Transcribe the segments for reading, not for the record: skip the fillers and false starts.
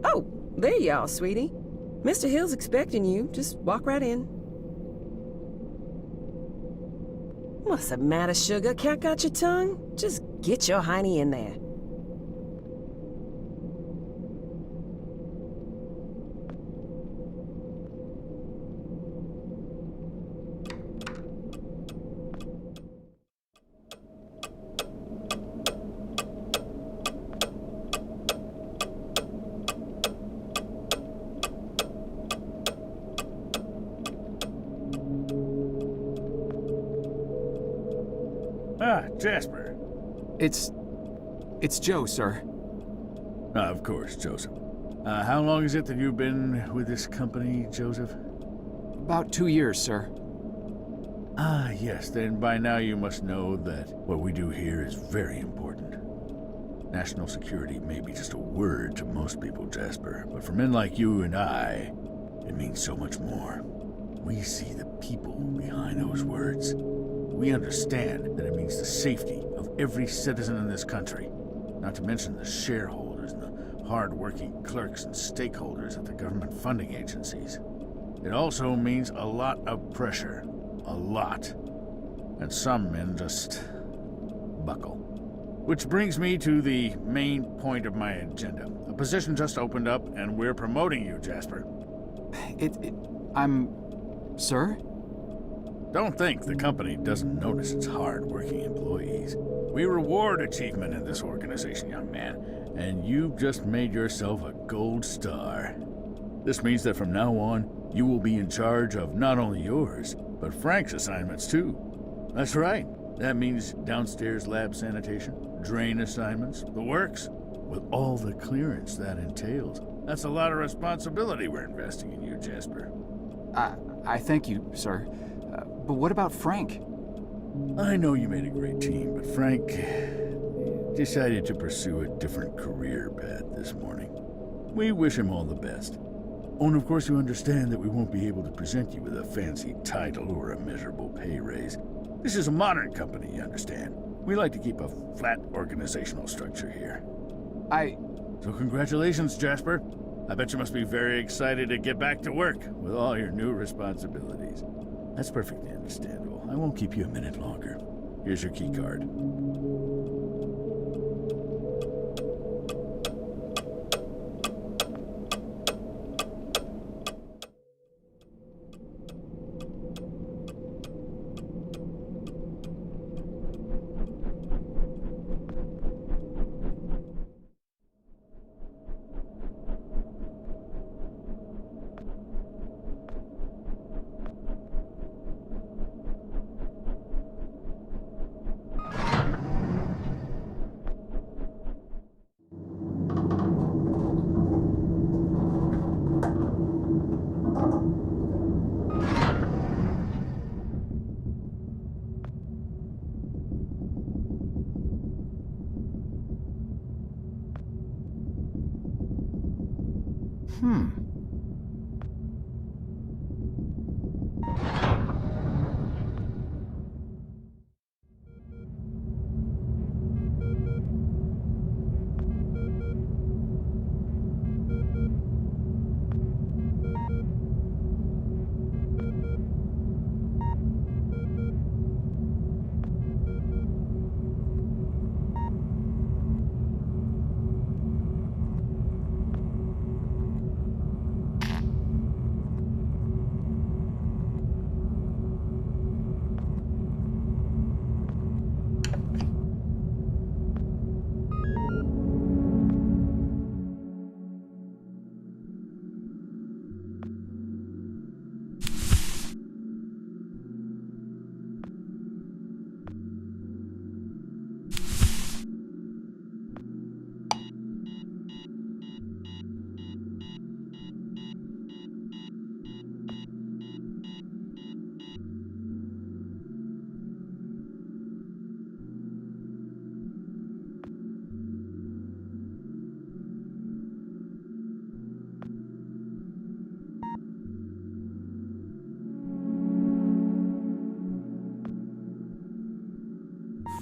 Oh, there you are, sweetie. Mr. Hill's expecting you. Just walk right in. What's the matter, sugar? Cat got your tongue? Just get your hiney in there. Jasper. It's Joe, sir. Of course, Joseph. How long is it that you've been with this company, Joseph? About 2 years, sir. Ah, yes, then by now you must know that what we do here is very important. National security may be just a word to most people, Jasper, but for men like you and I, it means so much more. We see the people behind those words. We understand that it means the safety of every citizen in this country, not to mention the shareholders and the hard-working clerks and stakeholders at the government funding agencies. It also means a lot of pressure. A lot. And some men just buckle. Which brings me to the main point of my agenda. A position just opened up, and we're promoting you, Jasper. Sir? Don't think the company doesn't notice its hard-working employees. We reward achievement in this organization, young man, and you've just made yourself a gold star. This means that from now on, you will be in charge of not only yours, but Frank's assignments too. That's right. That means downstairs lab sanitation, drain assignments, the works, with all the clearance that entails. That's a lot of responsibility we're investing in you, Jasper. I thank you, sir. But what about Frank? I know you made a great team, but Frank decided to pursue a different career path this morning. We wish him all the best. Oh, and of course you understand that we won't be able to present you with a fancy title or a measurable pay raise. This is a modern company, you understand. We like to keep a flat organizational structure here. So congratulations, Jasper. I bet you must be very excited to get back to work with all your new responsibilities. That's perfectly understandable. I won't keep you a minute longer. Here's your key card.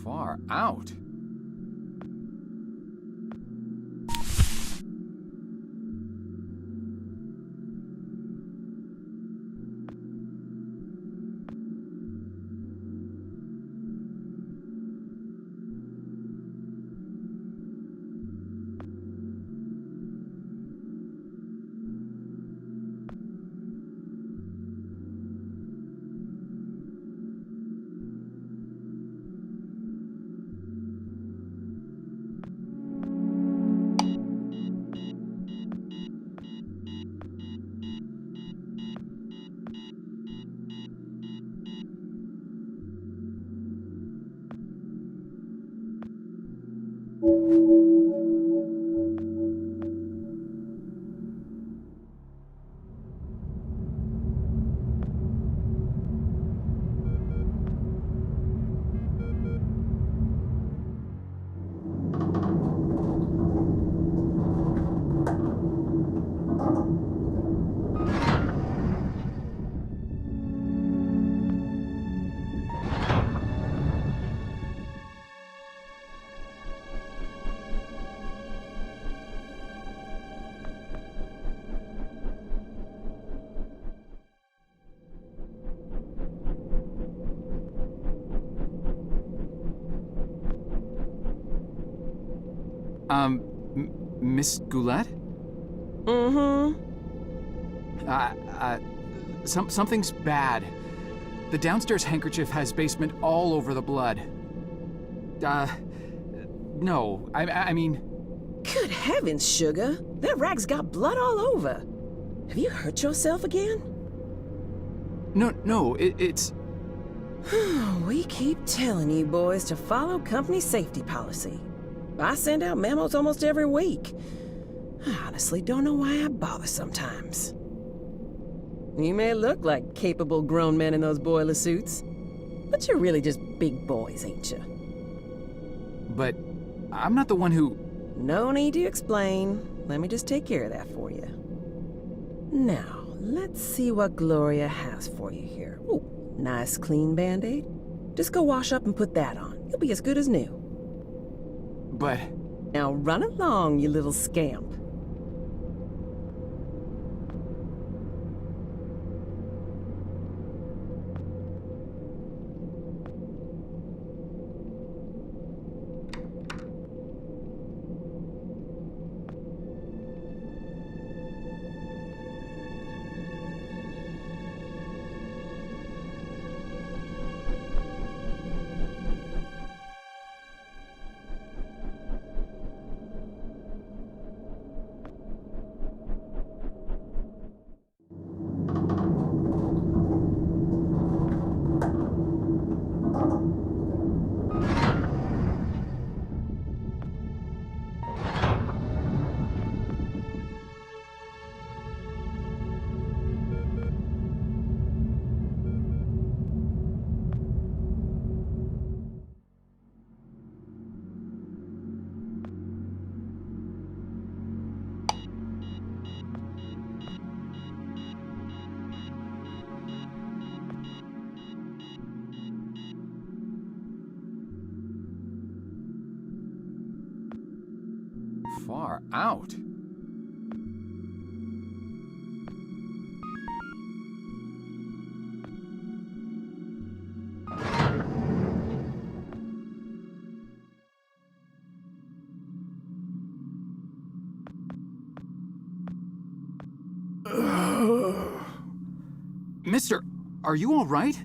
Far out. Miss Goulet? Mm-hmm. Something's bad. The downstairs handkerchief has basement all over the blood. No, I mean... Good heavens, Sugar. That rag's got blood all over. Have you hurt yourself again? No, it's... We keep telling you boys to follow company safety policy. I send out memos almost every week. I honestly don't know why I bother sometimes. You may look like capable grown men in those boiler suits, but you're really just big boys, ain't you? But I'm not the one who... No need to explain. Let me just take care of that for you. Now, let's see what Gloria has for you here. Ooh, nice clean Band-Aid. Just go wash up and put that on. You'll be as good as new. But... Now run along, you little scamp. Far out. Mister, are you all right?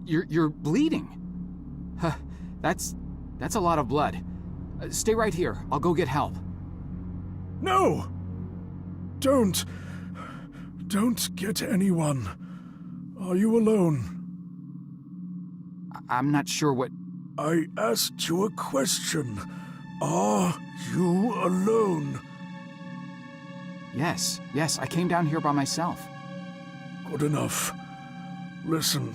You're bleeding. Huh, that's a lot of blood. Stay right here. I'll go get help. No! Don't get anyone. Are you alone? I'm not sure what... I asked you a question. Are you alone? Yes, I came down here by myself. Good enough. Listen,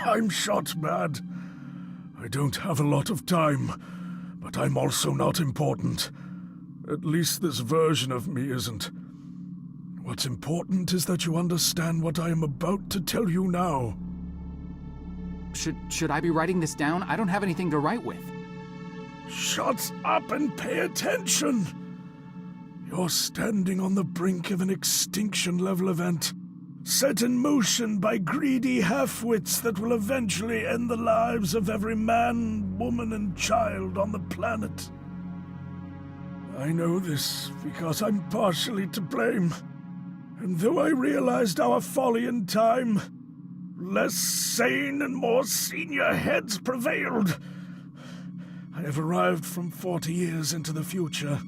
I'm shot bad. I don't have a lot of time, but I'm also not important. At least this version of me isn't. What's important is that you understand what I am about to tell you now. Should I be writing this down? I don't have anything to write with. Shut up and pay attention! You're standing on the brink of an extinction-level event, set in motion by greedy half-wits that will eventually end the lives of every man, woman, and child on the planet. I know this because I'm partially to blame. And though I realized our folly in time, less sane and more senior heads prevailed. I have arrived from 40 years into the future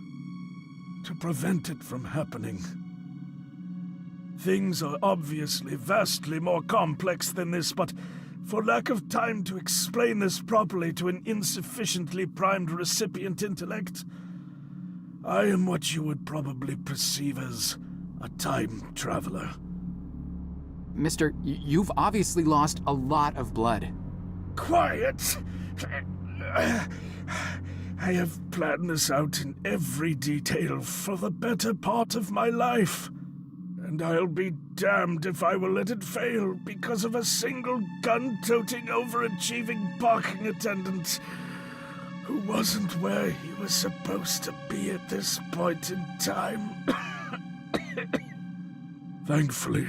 to prevent it from happening. Things are obviously vastly more complex than this, but for lack of time to explain this properly to an insufficiently primed recipient intellect, I am what you would probably perceive as a time traveler. Mister, you've obviously lost a lot of blood. Quiet! I have planned this out in every detail for the better part of my life. And I'll be damned if I will let it fail because of a single gun-toting, overachieving parking attendant who wasn't where he was supposed to be at this point in time. Thankfully,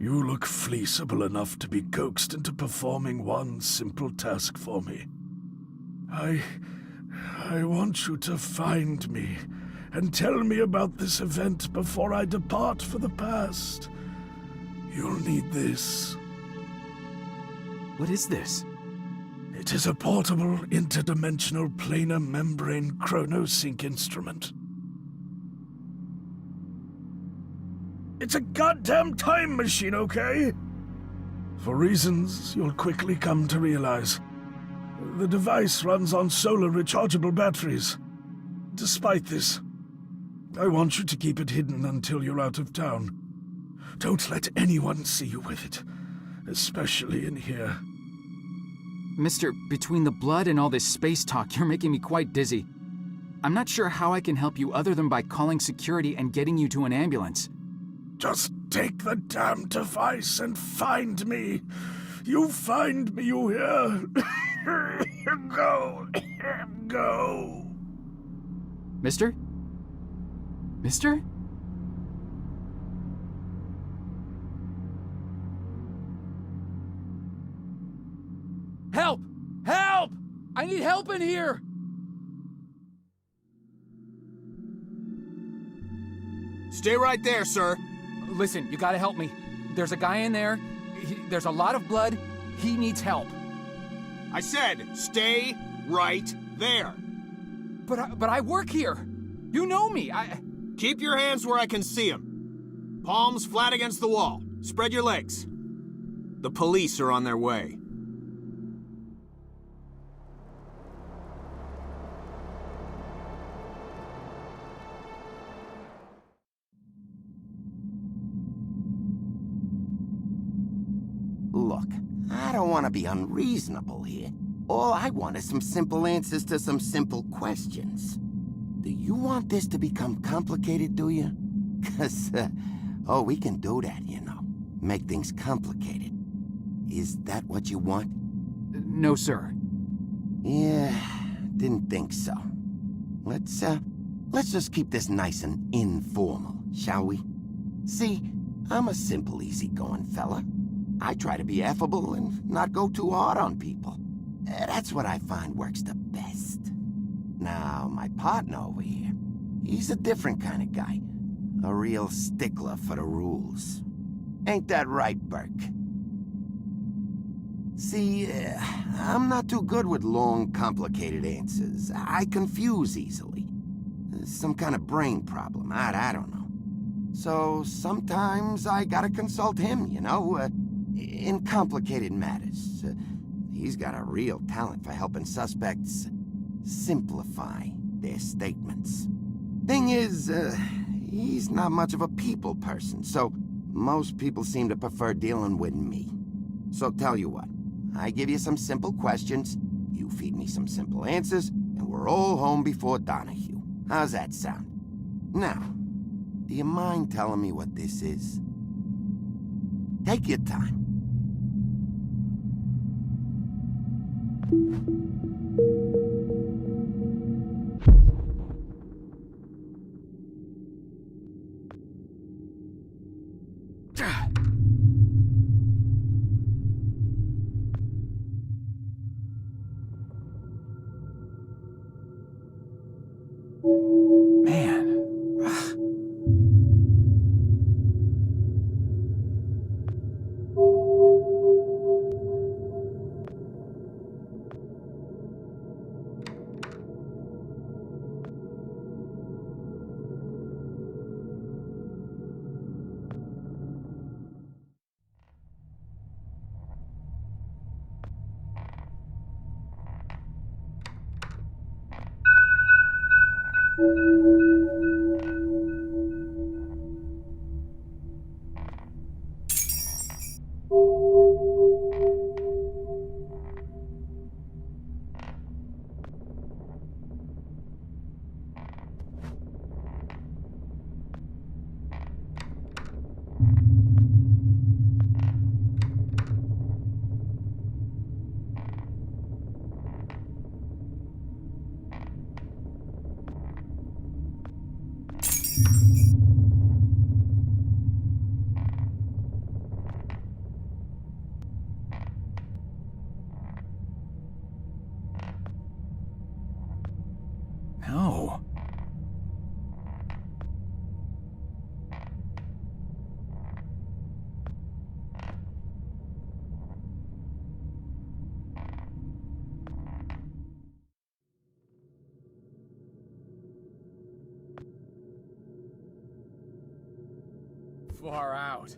you look fleeceable enough to be coaxed into performing one simple task for me. I I want you to find me and tell me about this event before I depart for the past. You'll need this. What is this? It is a portable, interdimensional planar membrane chronosync instrument. It's a goddamn time machine, okay? For reasons you'll quickly come to realize, the device runs on solar rechargeable batteries. Despite this, I want you to keep it hidden until you're out of town. Don't let anyone see you with it, especially in here. Mister, between the blood and all this space talk, you're making me quite dizzy. I'm not sure how I can help you other than by calling security and getting you to an ambulance. Just take the damn device and find me. You find me, you hear? Go. Go. Mister? Mister? Help! Help! I need help in here! Stay right there, sir. Listen, you gotta help me. There's a guy in there. There's a lot of blood. He needs help. I said, stay right there. But I work here. You know me. Keep your hands where I can see them. Palms flat against the wall. Spread your legs. The police are on their way. Look, I don't want to be unreasonable here. All I want is some simple answers to some simple questions. Do you want this to become complicated, do you? 'Cause, oh, we can do that, you know. Make things complicated. Is that what you want? No, sir. Yeah, didn't think so. Let's just keep this nice and informal, shall we? See, I'm a simple, easygoing fella. I try to be affable and not go too hard on people. That's what I find works the best. Now, my partner over here, he's a different kind of guy. A real stickler for the rules. Ain't that right, Burke? See, I'm not too good with long, complicated answers. I confuse easily. Some kind of brain problem, I don't know. So sometimes I gotta consult him, you know, in complicated matters. He's got a real talent for helping suspects simplify their statements. Thing is, he's not much of a people person, so most people seem to prefer dealing with me. So tell you what, I give you some simple questions, you feed me some simple answers, and we're all home before Donahue. How's that sound? Now, do you mind telling me what this is? Take your time. Man. Far out.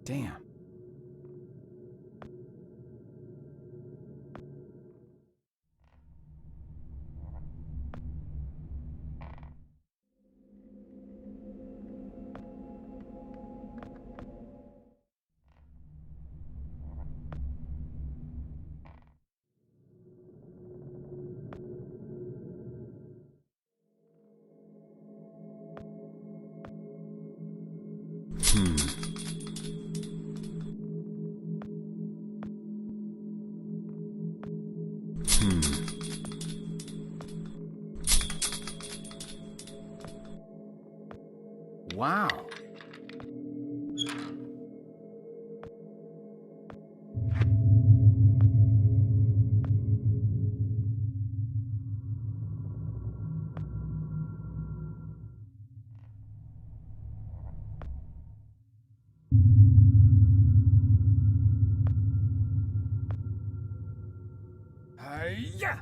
Damn. Wow. Yeah.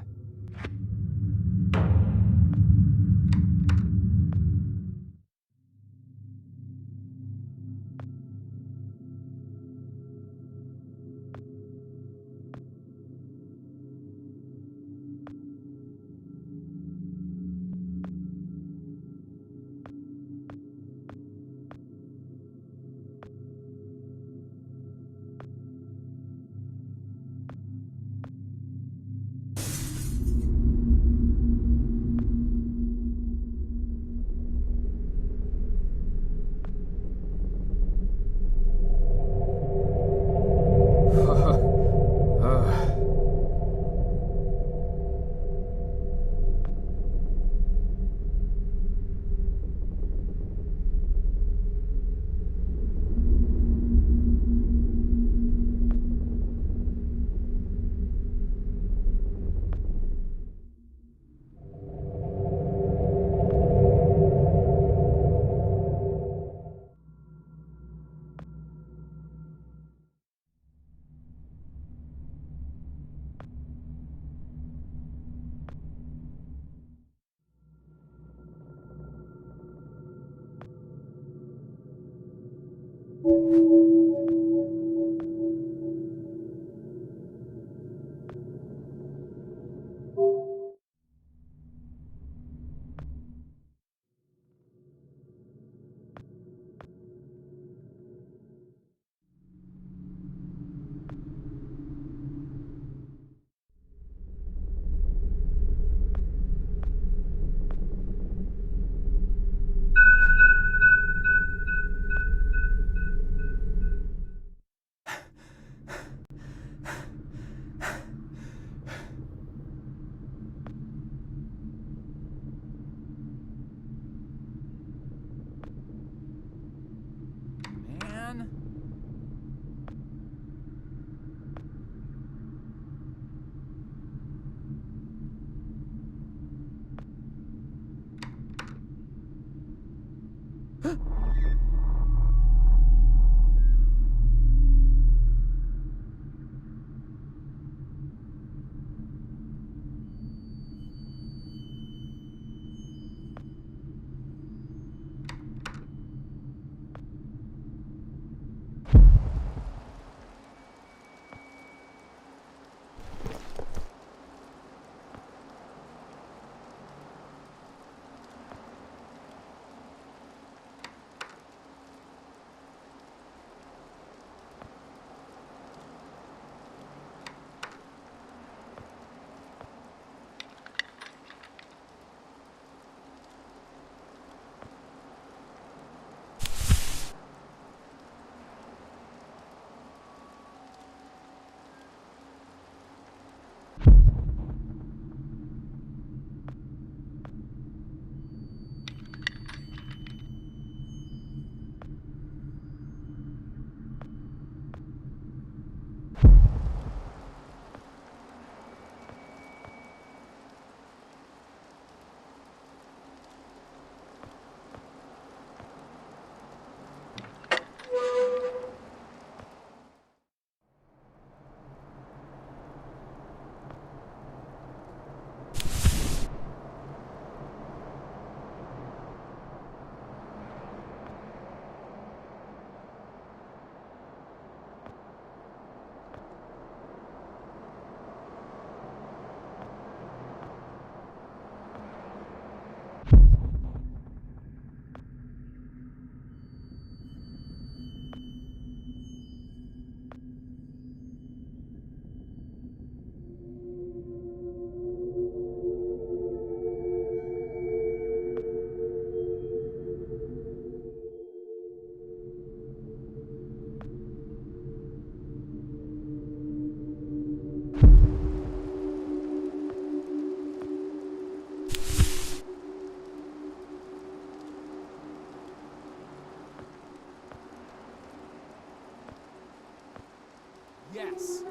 ass.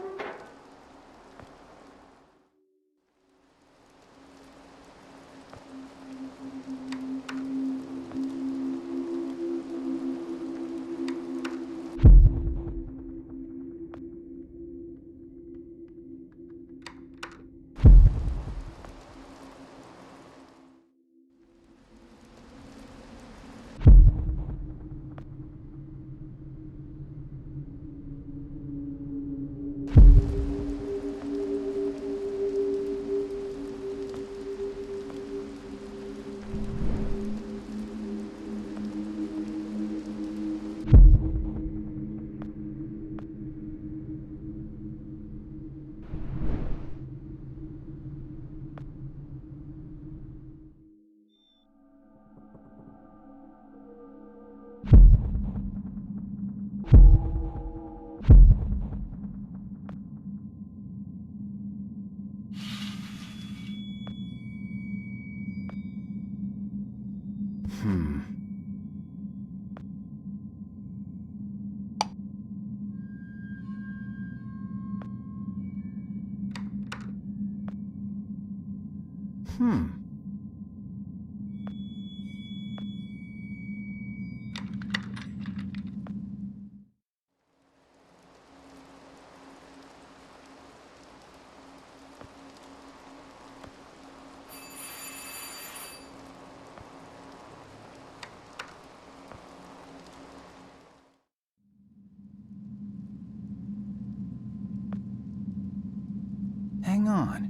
Hang on.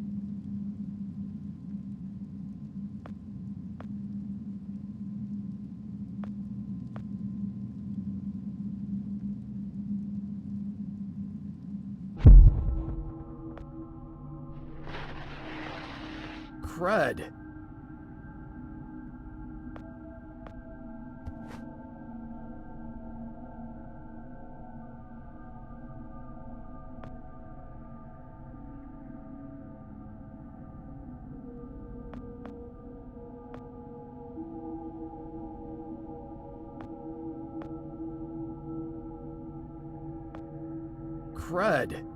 Crud. Crud.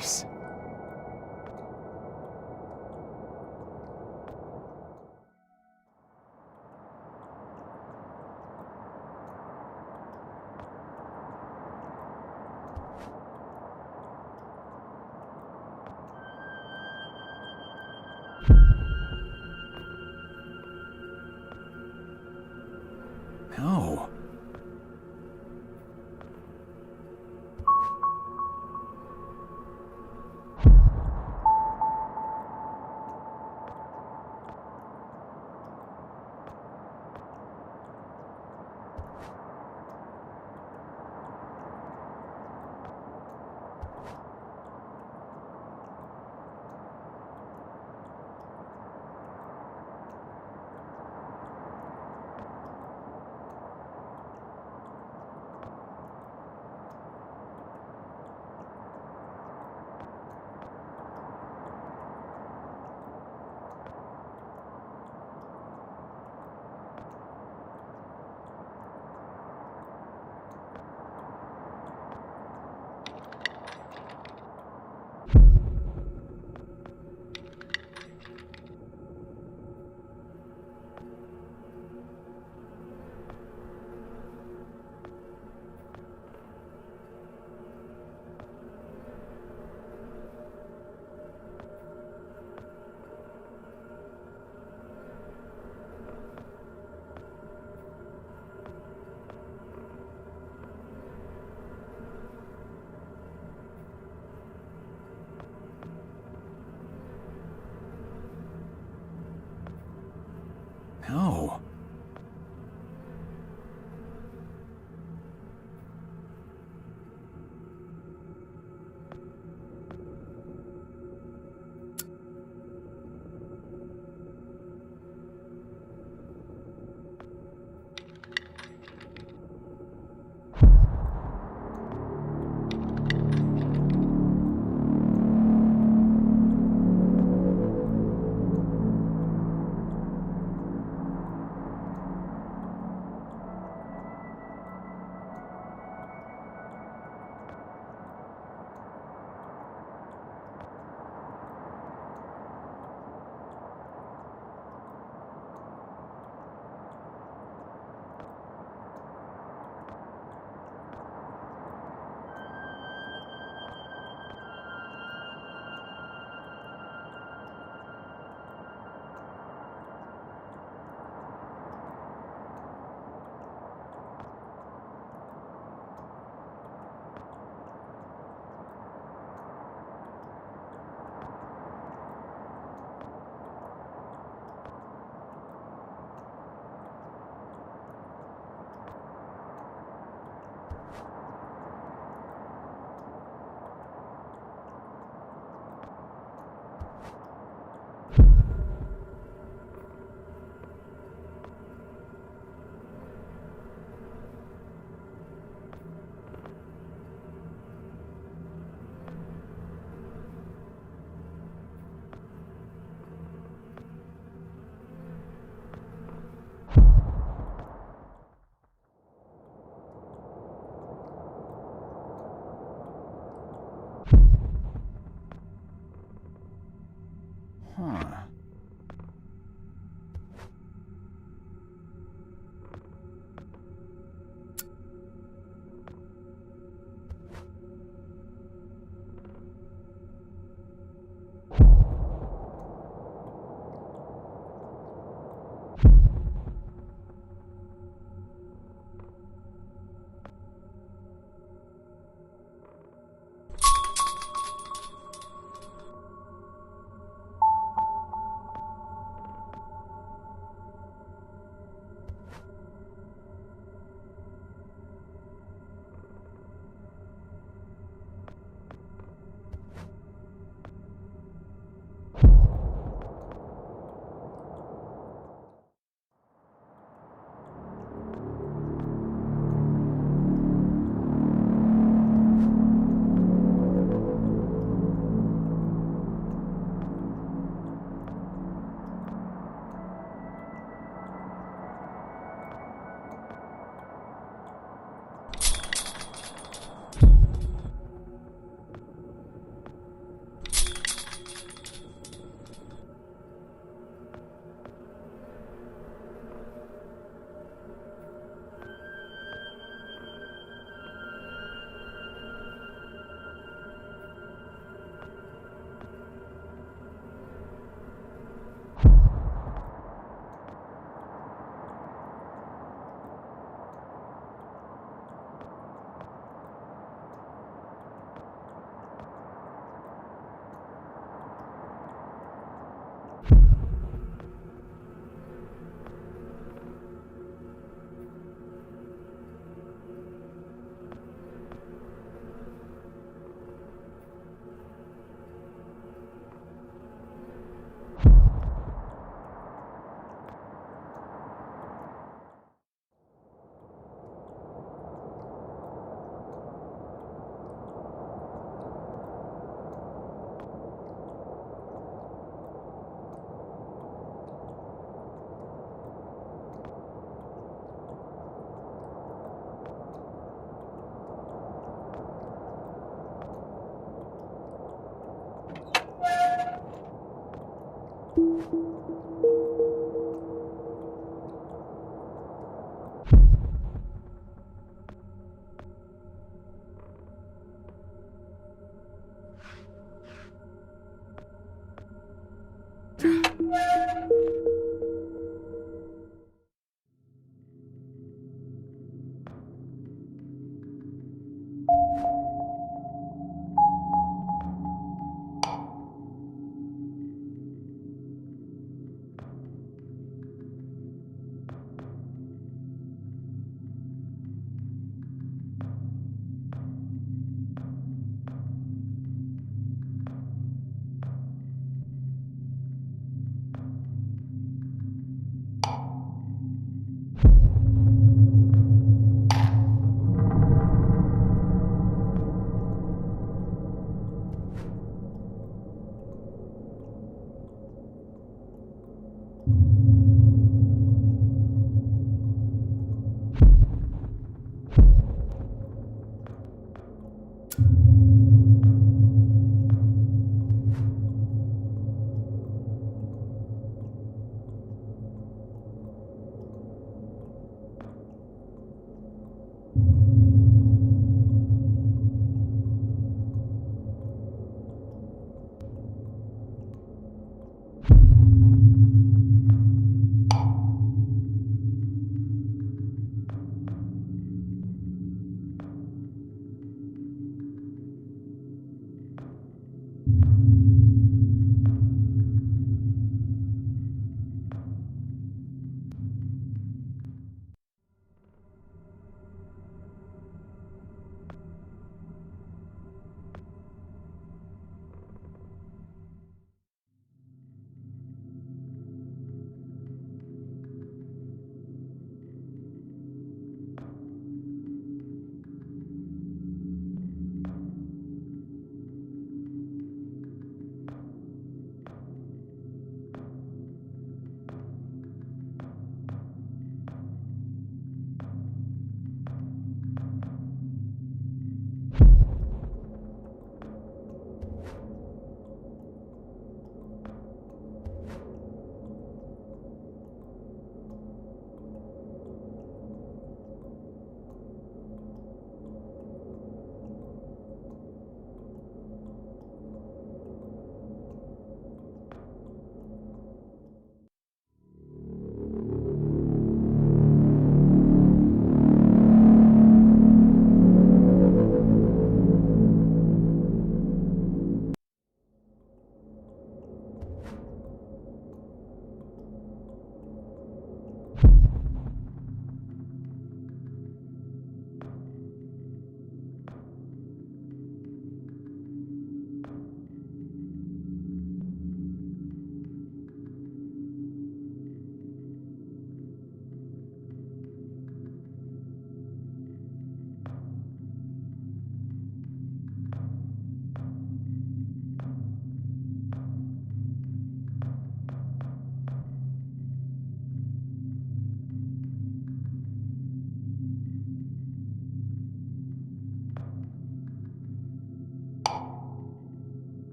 place. No.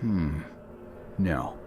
No.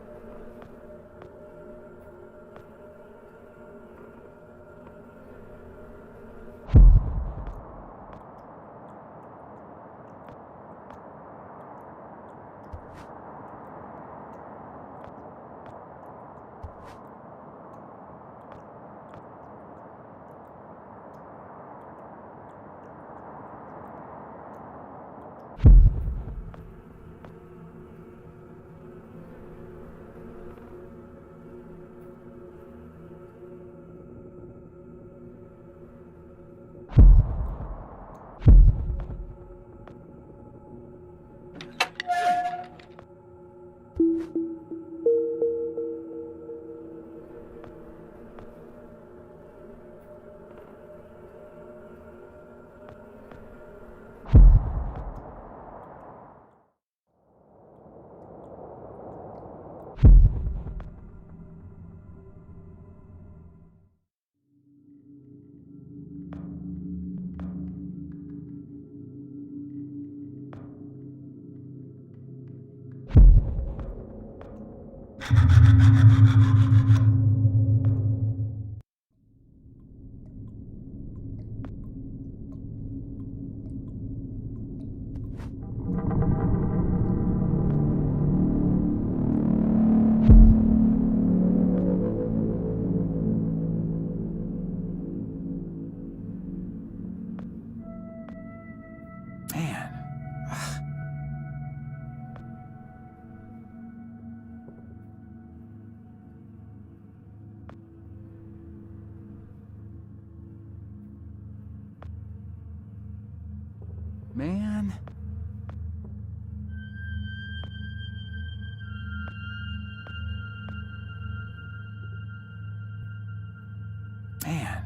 Man. Man.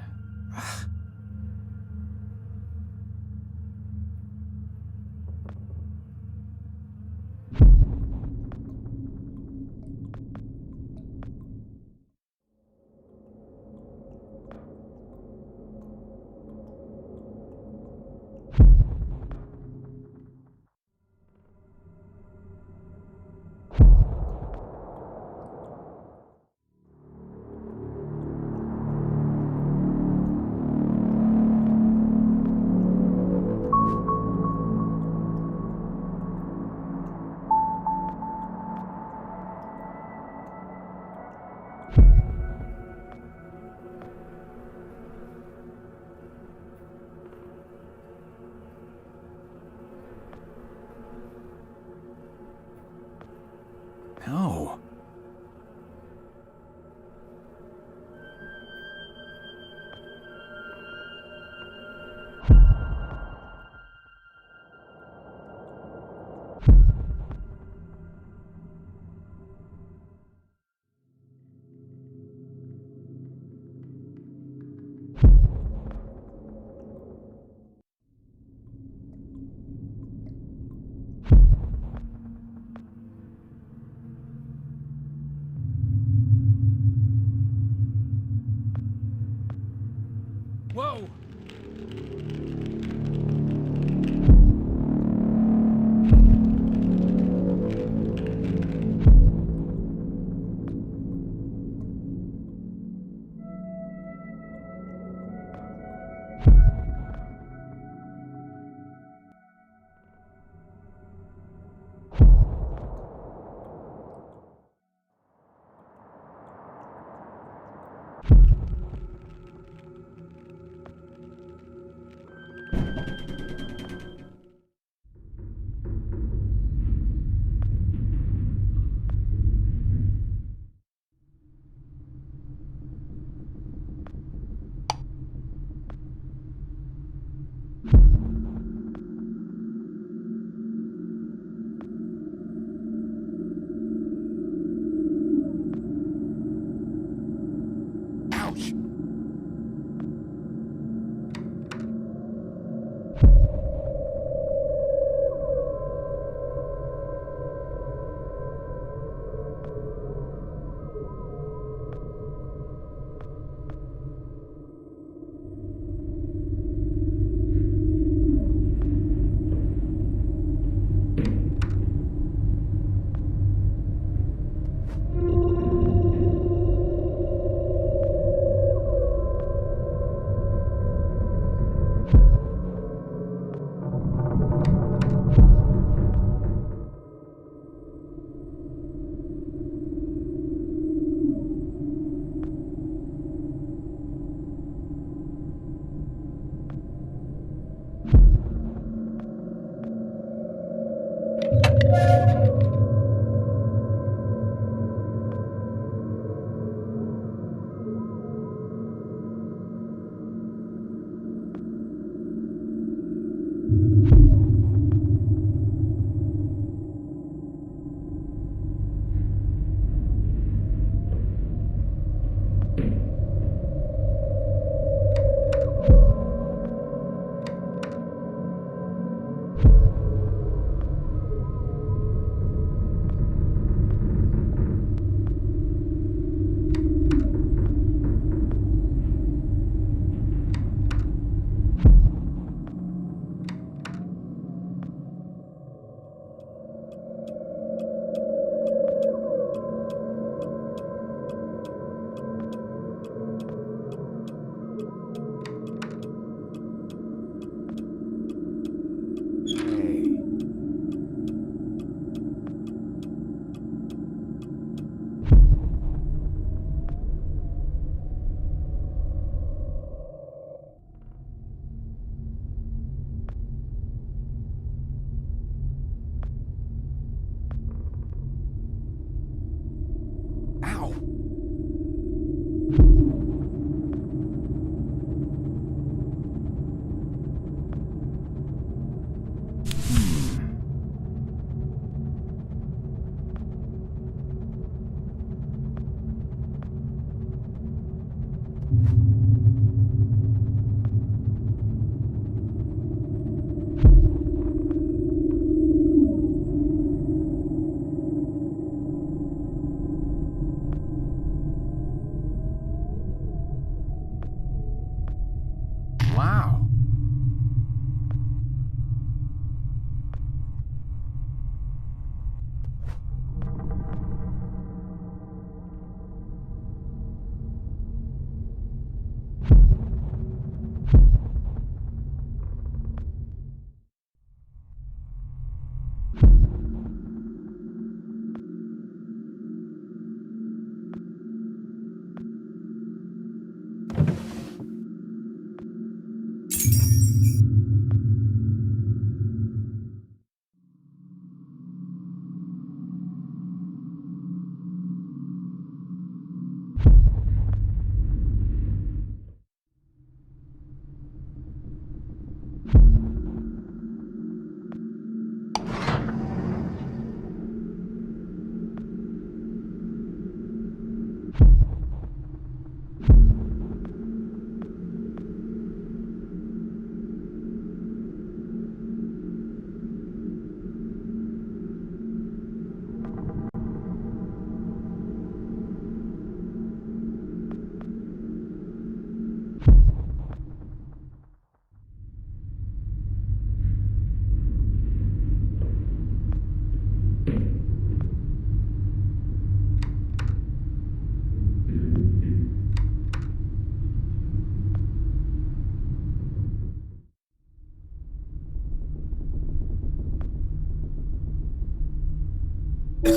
Hang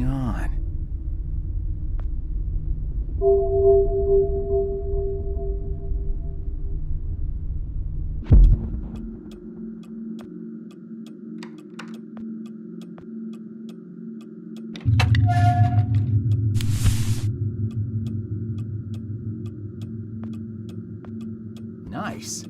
on. Nice.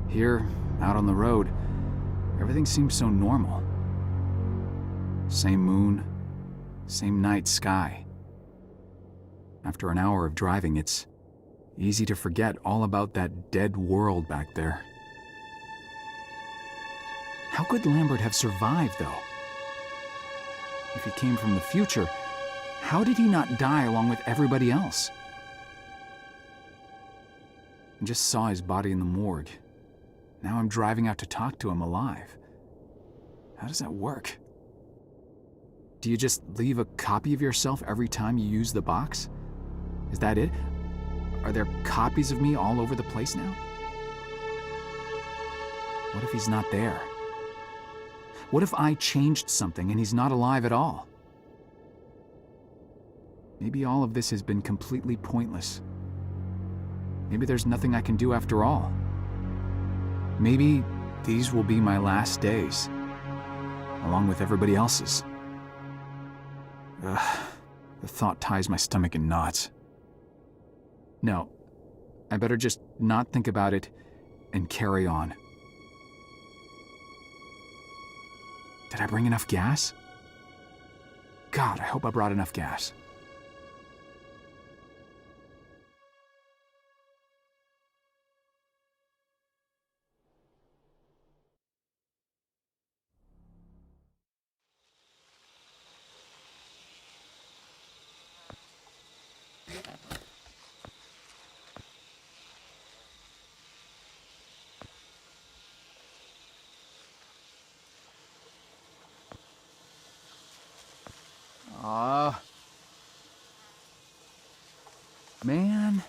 Here, out on the road, everything seems so normal. Same moon, same night sky. After an hour of driving, it's easy to forget all about that dead world back there. How could Lambert have survived, though? If he came from the future, how did he not die along with everybody else? I just saw his body in the morgue. Now I'm driving out to talk to him alive. How does that work? Do you just leave a copy of yourself every time you use the box? Is that it? Are there copies of me all over the place now? What if he's not there? What if I changed something and he's not alive at all? Maybe all of this has been completely pointless. Maybe there's nothing I can do after all. Maybe these will be my last days, along with everybody else's. Ugh, the thought ties my stomach in knots. No, I better just not think about it and carry on. Did I bring enough gas? God, I hope I brought enough gas. Man.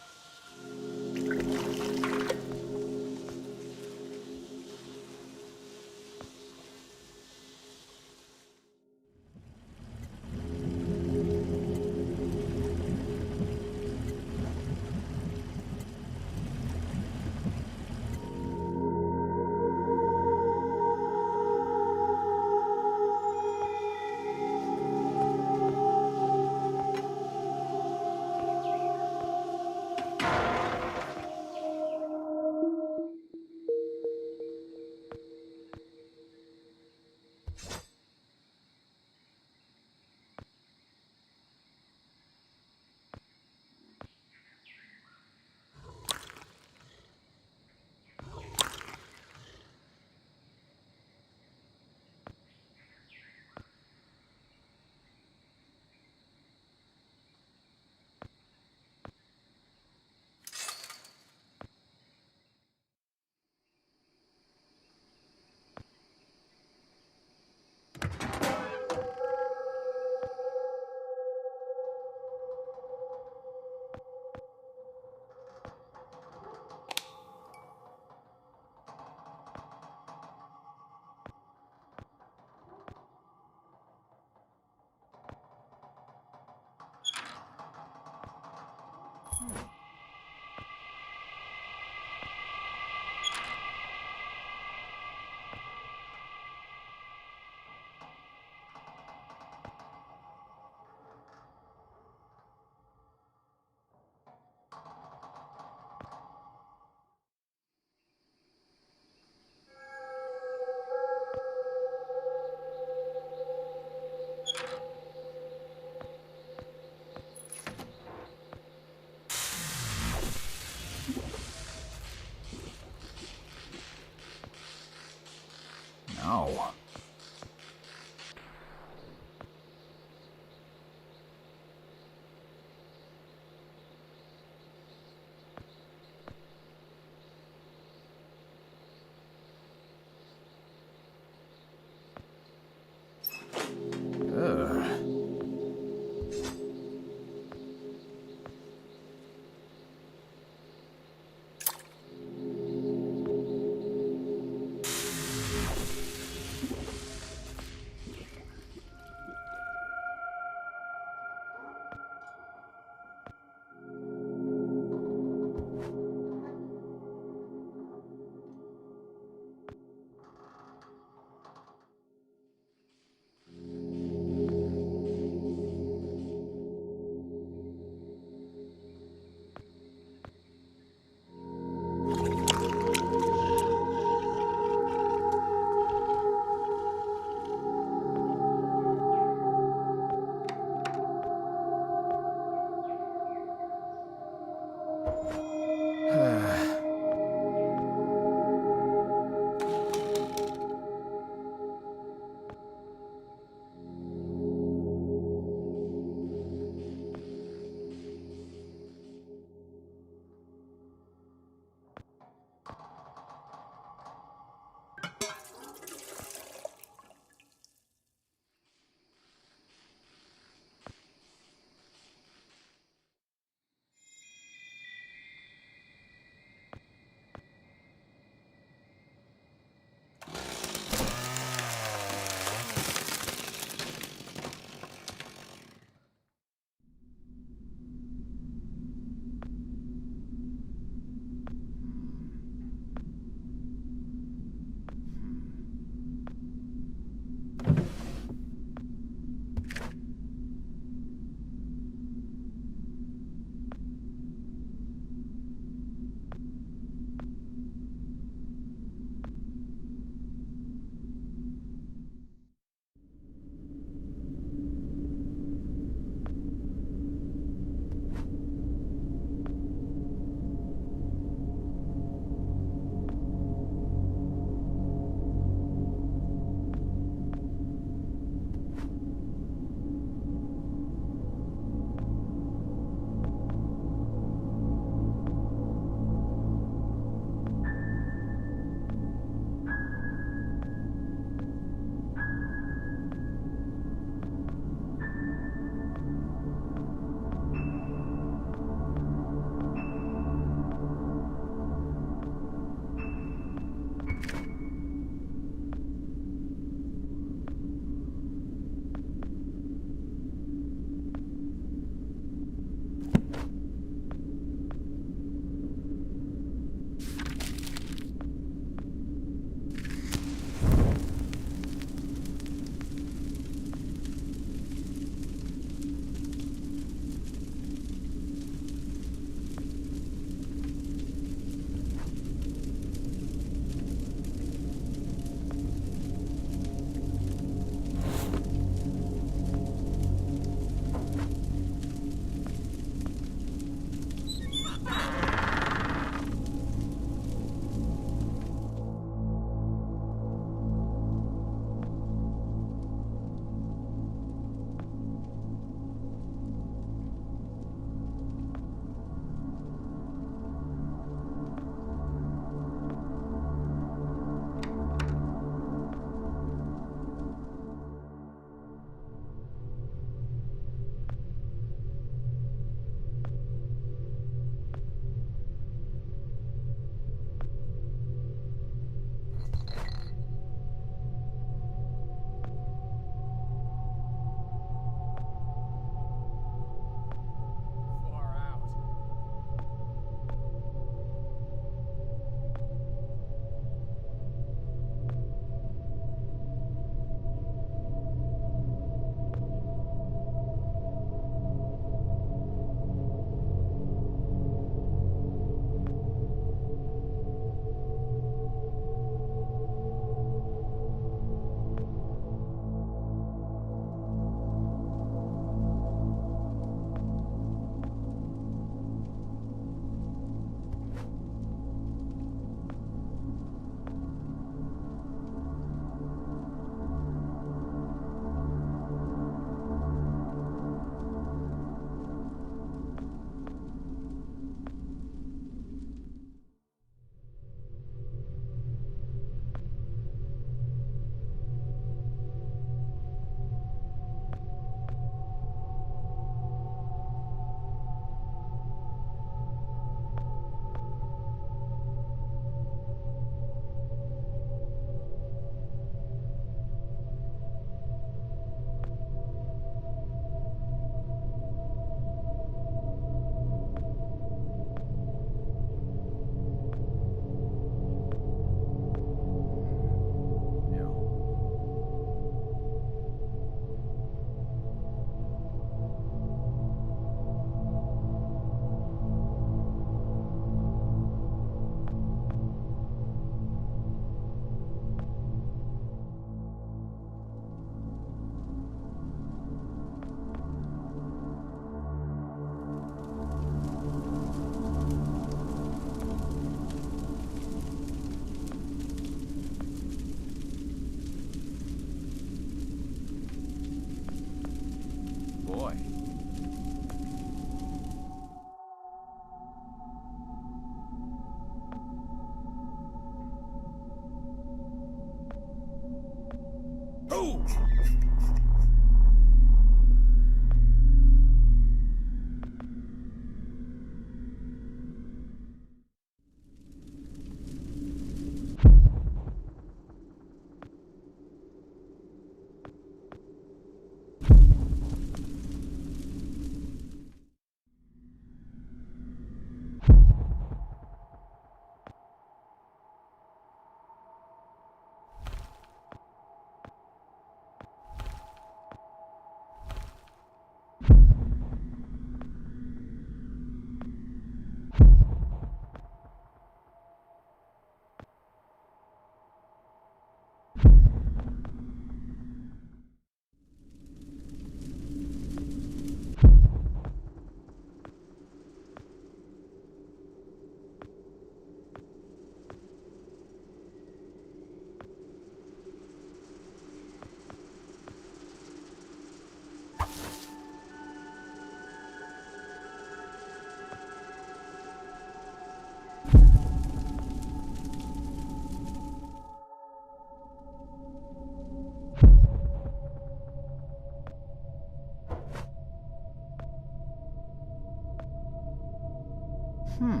Huh.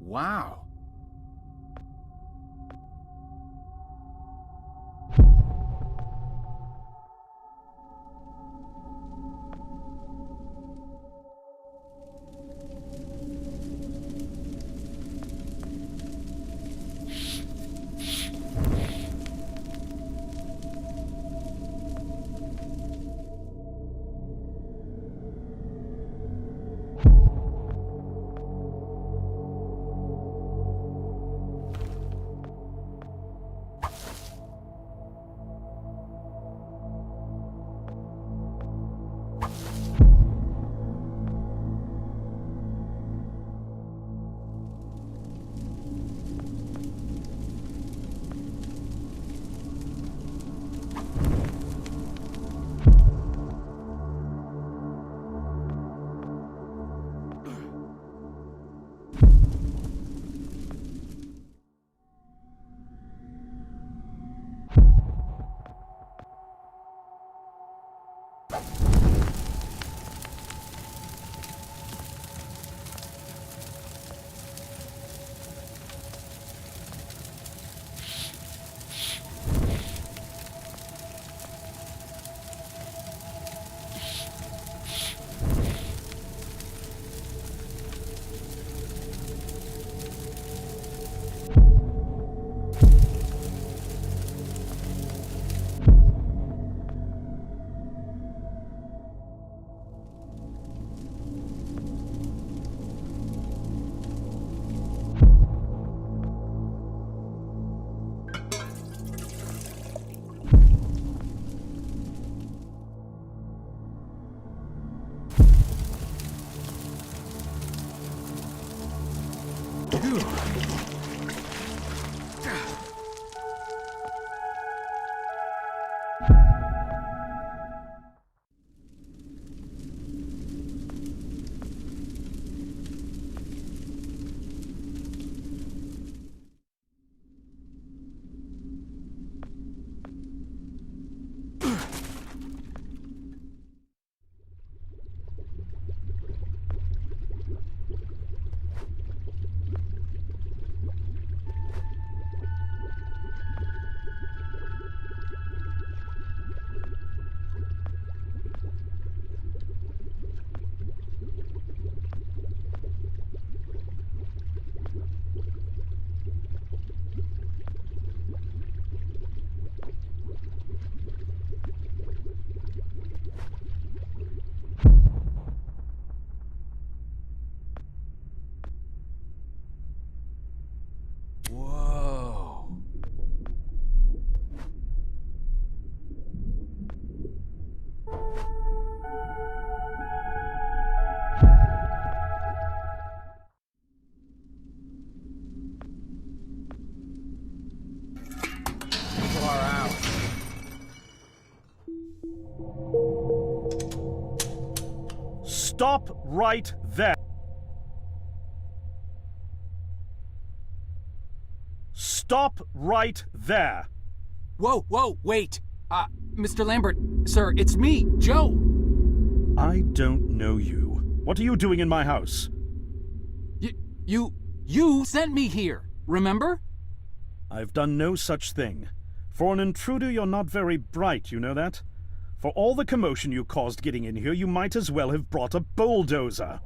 Wow. Whoa. People are out. Stop right there. Stop right there. Whoa, wait. Mr. Lambert, sir, it's me, Joe. I don't know you. What are you doing in my house? You sent me here, remember? I've done no such thing. For an intruder, you're not very bright, you know that? For all the commotion you caused getting in here, you might as well have brought a bulldozer.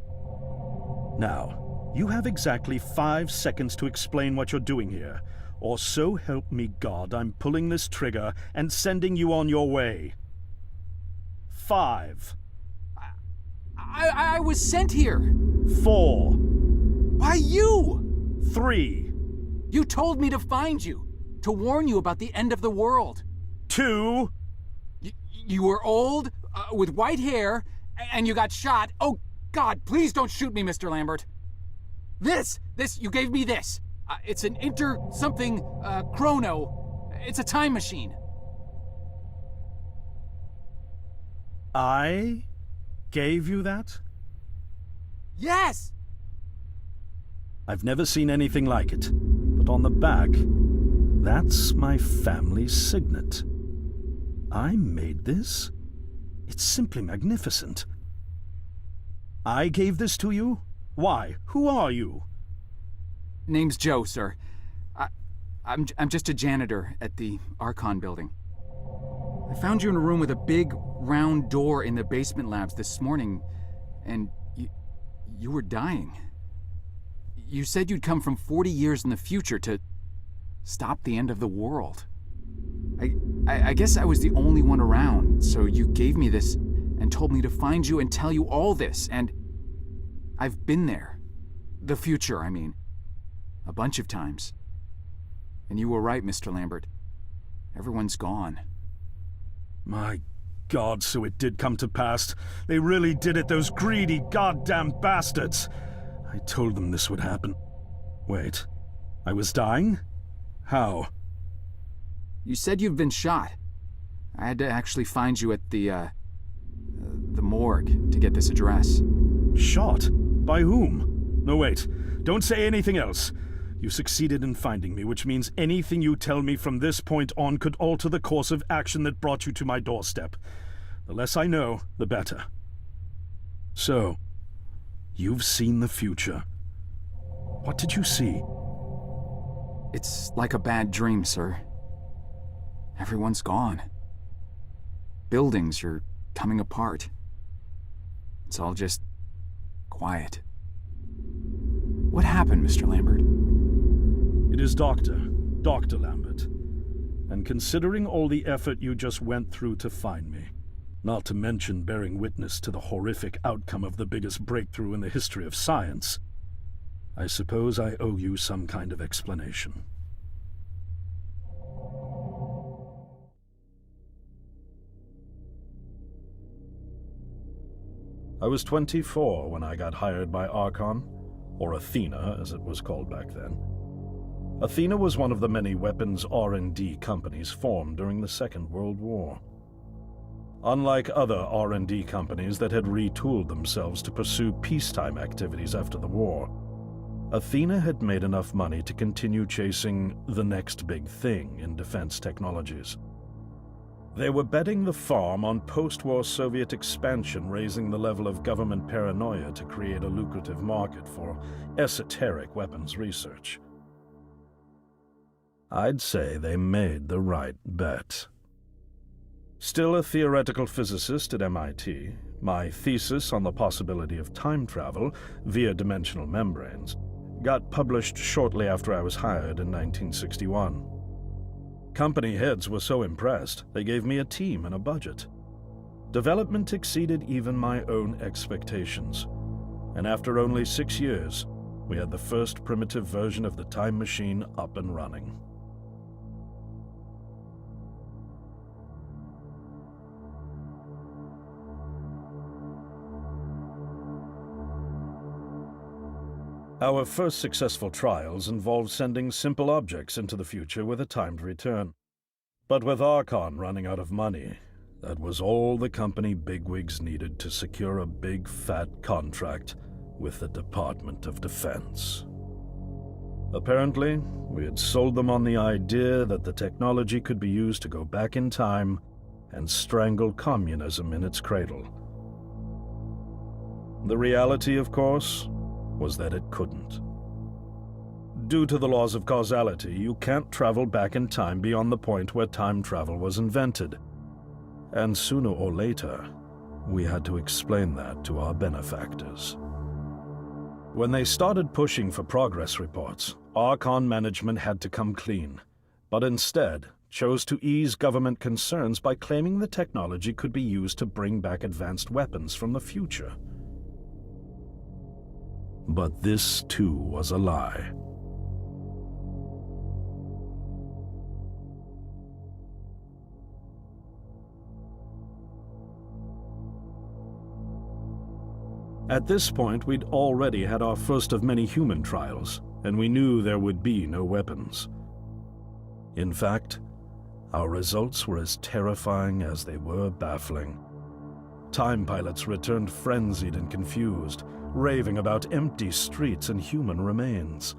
Now, you have exactly 5 seconds to explain what you're doing here, or so help me God, I'm pulling this trigger and sending you on your way. 5. I was sent here. 4. By you! 3. You told me to find you. to warn you about the end of the world. 2? You were old, with white hair, and you got shot. Oh, God, please don't shoot me, Mr. Lambert. You gave me this. It's an chrono. It's a time machine. I gave you that? Yes! I've never seen anything like it. But on the back, that's my family's signet. I made this? It's simply magnificent. I gave this to you? Why? Who are you? Name's Joe, sir. I'm just a janitor at the Archon building. I found you in a room with a big, round door in the basement labs this morning, and you were dying. You said you'd come from 40 years in the future to stop the end of the world. I guess I was the only one around, so you gave me this and told me to find you and tell you all this, and I've been there. The future, I mean. A bunch of times. And you were right, Mr. Lambert. Everyone's gone. My God, so it did come to pass. They really did it, those greedy goddamn bastards. I told them this would happen. Wait, I was dying? How? You said you've been shot. I had to actually find you at the morgue to get this address. Shot? By whom? No, wait. Don't say anything else. You succeeded in finding me, which means anything you tell me from this point on could alter the course of action that brought you to my doorstep. The less I know, the better. So, you've seen the future. What did you see? It's like a bad dream, sir. Everyone's gone. Buildings are coming apart. It's all just quiet. What happened, Mr. Lambert? It is Dr. Lambert. And considering all the effort you just went through to find me, not to mention bearing witness to the horrific outcome of the biggest breakthrough in the history of science, I suppose I owe you some kind of explanation. I was 24 when I got hired by Archon, or Athena as it was called back then. Athena was one of the many weapons R&D companies formed during the Second World War. Unlike other R&D companies that had retooled themselves to pursue peacetime activities after the war, Athena had made enough money to continue chasing the next big thing in defense technologies. They were betting the farm on post-war Soviet expansion, raising the level of government paranoia to create a lucrative market for esoteric weapons research. I'd say they made the right bet. Still a theoretical physicist at MIT, my thesis on the possibility of time travel via dimensional membranes got published shortly after I was hired in 1961. Company heads were so impressed, they gave me a team and a budget. Development exceeded even my own expectations, and after only 6 years, we had the first primitive version of the time machine up and running. Our first successful trials involved sending simple objects into the future with a timed return. But with Archon running out of money, that was all the company bigwigs needed to secure a big fat contract with the Department of Defense. Apparently, we had sold them on the idea that the technology could be used to go back in time and strangle communism in its cradle. The reality, of course, was that it couldn't. Due to the laws of causality, you can't travel back in time beyond the point where time travel was invented. And sooner or later, we had to explain that to our benefactors. When they started pushing for progress reports, Archon management had to come clean, but instead chose to ease government concerns by claiming the technology could be used to bring back advanced weapons from the future. But this, too, was a lie. At this point, we'd already had our first of many human trials, and we knew there would be no weapons. In fact, our results were as terrifying as they were baffling. Time pilots returned frenzied and confused, raving about empty streets and human remains.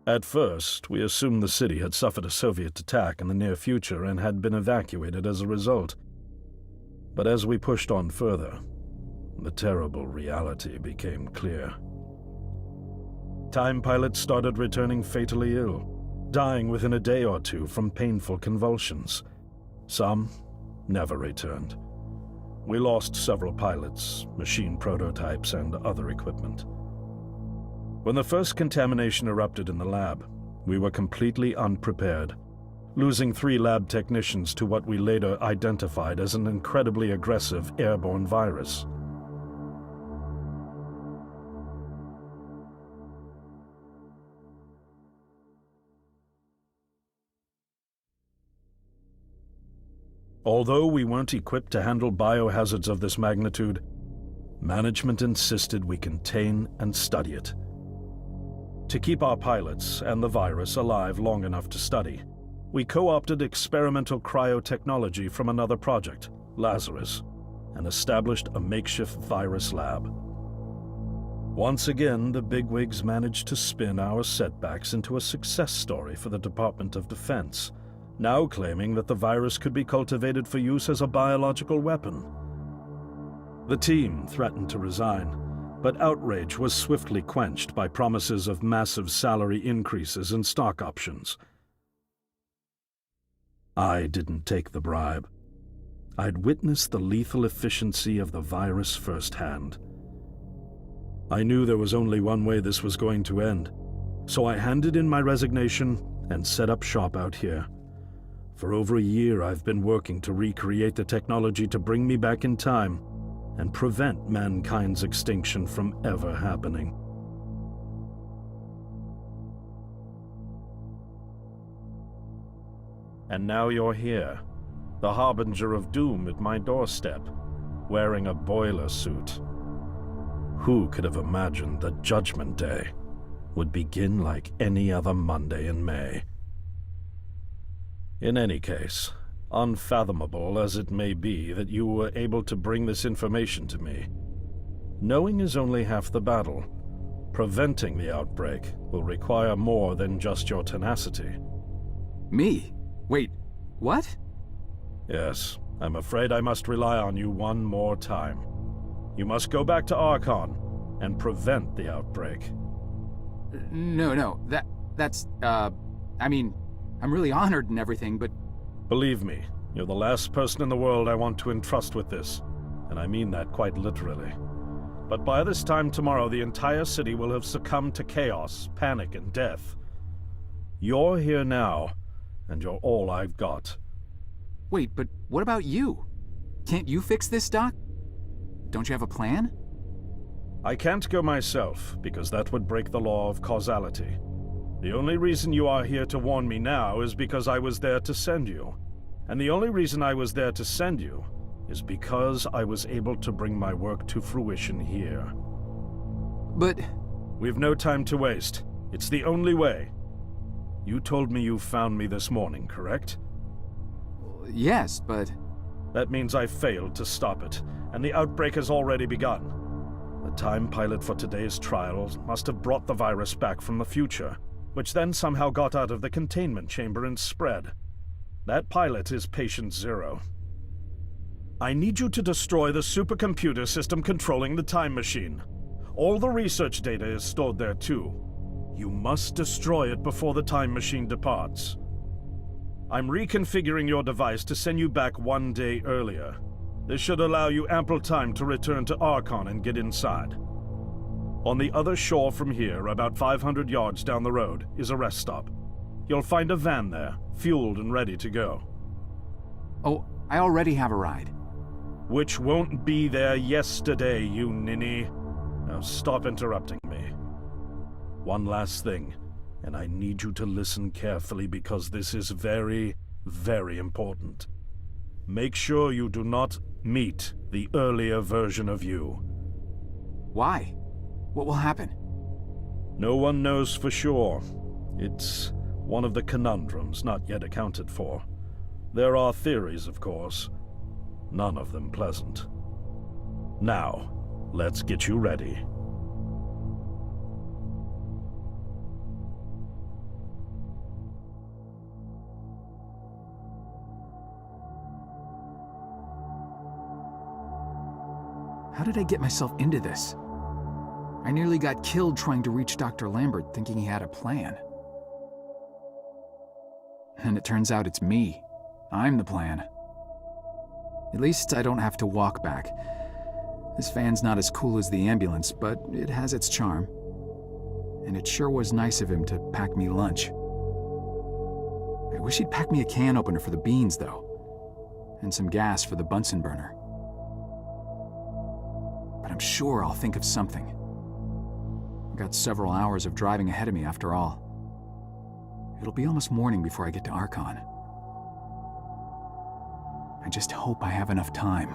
At first, we assumed the city had suffered a Soviet attack in the near future and had been evacuated as a result. But as we pushed on further, the terrible reality became clear. Time pilots started returning fatally ill, dying within a day or two from painful convulsions. Some never returned. We lost several pilots, machine prototypes, and other equipment. When the first contamination erupted in the lab, we were completely unprepared, losing 3 lab technicians to what we later identified as an incredibly aggressive airborne virus. Although we weren't equipped to handle biohazards of this magnitude, management insisted we contain and study it. To keep our pilots and the virus alive long enough to study, we co-opted experimental cryotechnology from another project, Lazarus, and established a makeshift virus lab. Once again, the bigwigs managed to spin our setbacks into a success story for the Department of Defense, now claiming that the virus could be cultivated for use as a biological weapon. The team threatened to resign, but outrage was swiftly quenched by promises of massive salary increases and stock options. I didn't take the bribe. I'd witnessed the lethal efficiency of the virus firsthand. I knew there was only one way this was going to end, so I handed in my resignation and set up shop out here. For over a year, I've been working to recreate the technology to bring me back in time and prevent mankind's extinction from ever happening. And now you're here, the harbinger of doom at my doorstep, wearing a boiler suit. Who could have imagined that Judgment Day would begin like any other Monday in May? In any case, unfathomable as it may be that you were able to bring this information to me, knowing is only half the battle. Preventing the outbreak will require more than just your tenacity. Me? Wait, what? Yes, I'm afraid I must rely on you one more time. You must go back to Archon and prevent the outbreak. No, that's, I mean, I'm really honored and everything, but... Believe me, you're the last person in the world I want to entrust with this, and I mean that quite literally. But by this time tomorrow, the entire city will have succumbed to chaos, panic, and death. You're here now, and you're all I've got. Wait, but what about you? Can't you fix this, Doc? Don't you have a plan? I can't go myself, because that would break the law of causality. The only reason you are here to warn me now is because I was there to send you. And the only reason I was there to send you is because I was able to bring my work to fruition here. But... We've no time to waste. It's the only way. You told me you found me this morning, correct? Yes, but... That means I failed to stop it, and the outbreak has already begun. The time pilot for today's trials must have brought the virus back from the future, which then somehow got out of the containment chamber and spread. That pilot is Patient Zero. I need you to destroy the supercomputer system controlling the time machine. All the research data is stored there too. You must destroy it before the time machine departs. I'm reconfiguring your device to send you back 1 day earlier. This should allow you ample time to return to Archon and get inside. On the other shore from here, about 500 yards down the road, is a rest stop. You'll find a van there, fueled and ready to go. Oh, I already have a ride. Which won't be there yesterday, you ninny. Now stop interrupting me. One last thing, and I need you to listen carefully because this is very, very important. Make sure you do not meet the earlier version of you. Why? What will happen? No one knows for sure. It's one of the conundrums not yet accounted for. There are theories, of course. None of them pleasant. Now, let's get you ready. How did I get myself into this? I nearly got killed trying to reach Dr. Lambert thinking he had a plan. And it turns out it's me. I'm the plan. At least I don't have to walk back. This van's not as cool as the ambulance, but it has its charm. And it sure was nice of him to pack me lunch. I wish he'd pack me a can opener for the beans, though. And some gas for the Bunsen burner. But I'm sure I'll think of something. I've got several hours of driving ahead of me after all. It'll be almost morning before I get to Archon. I just hope I have enough time.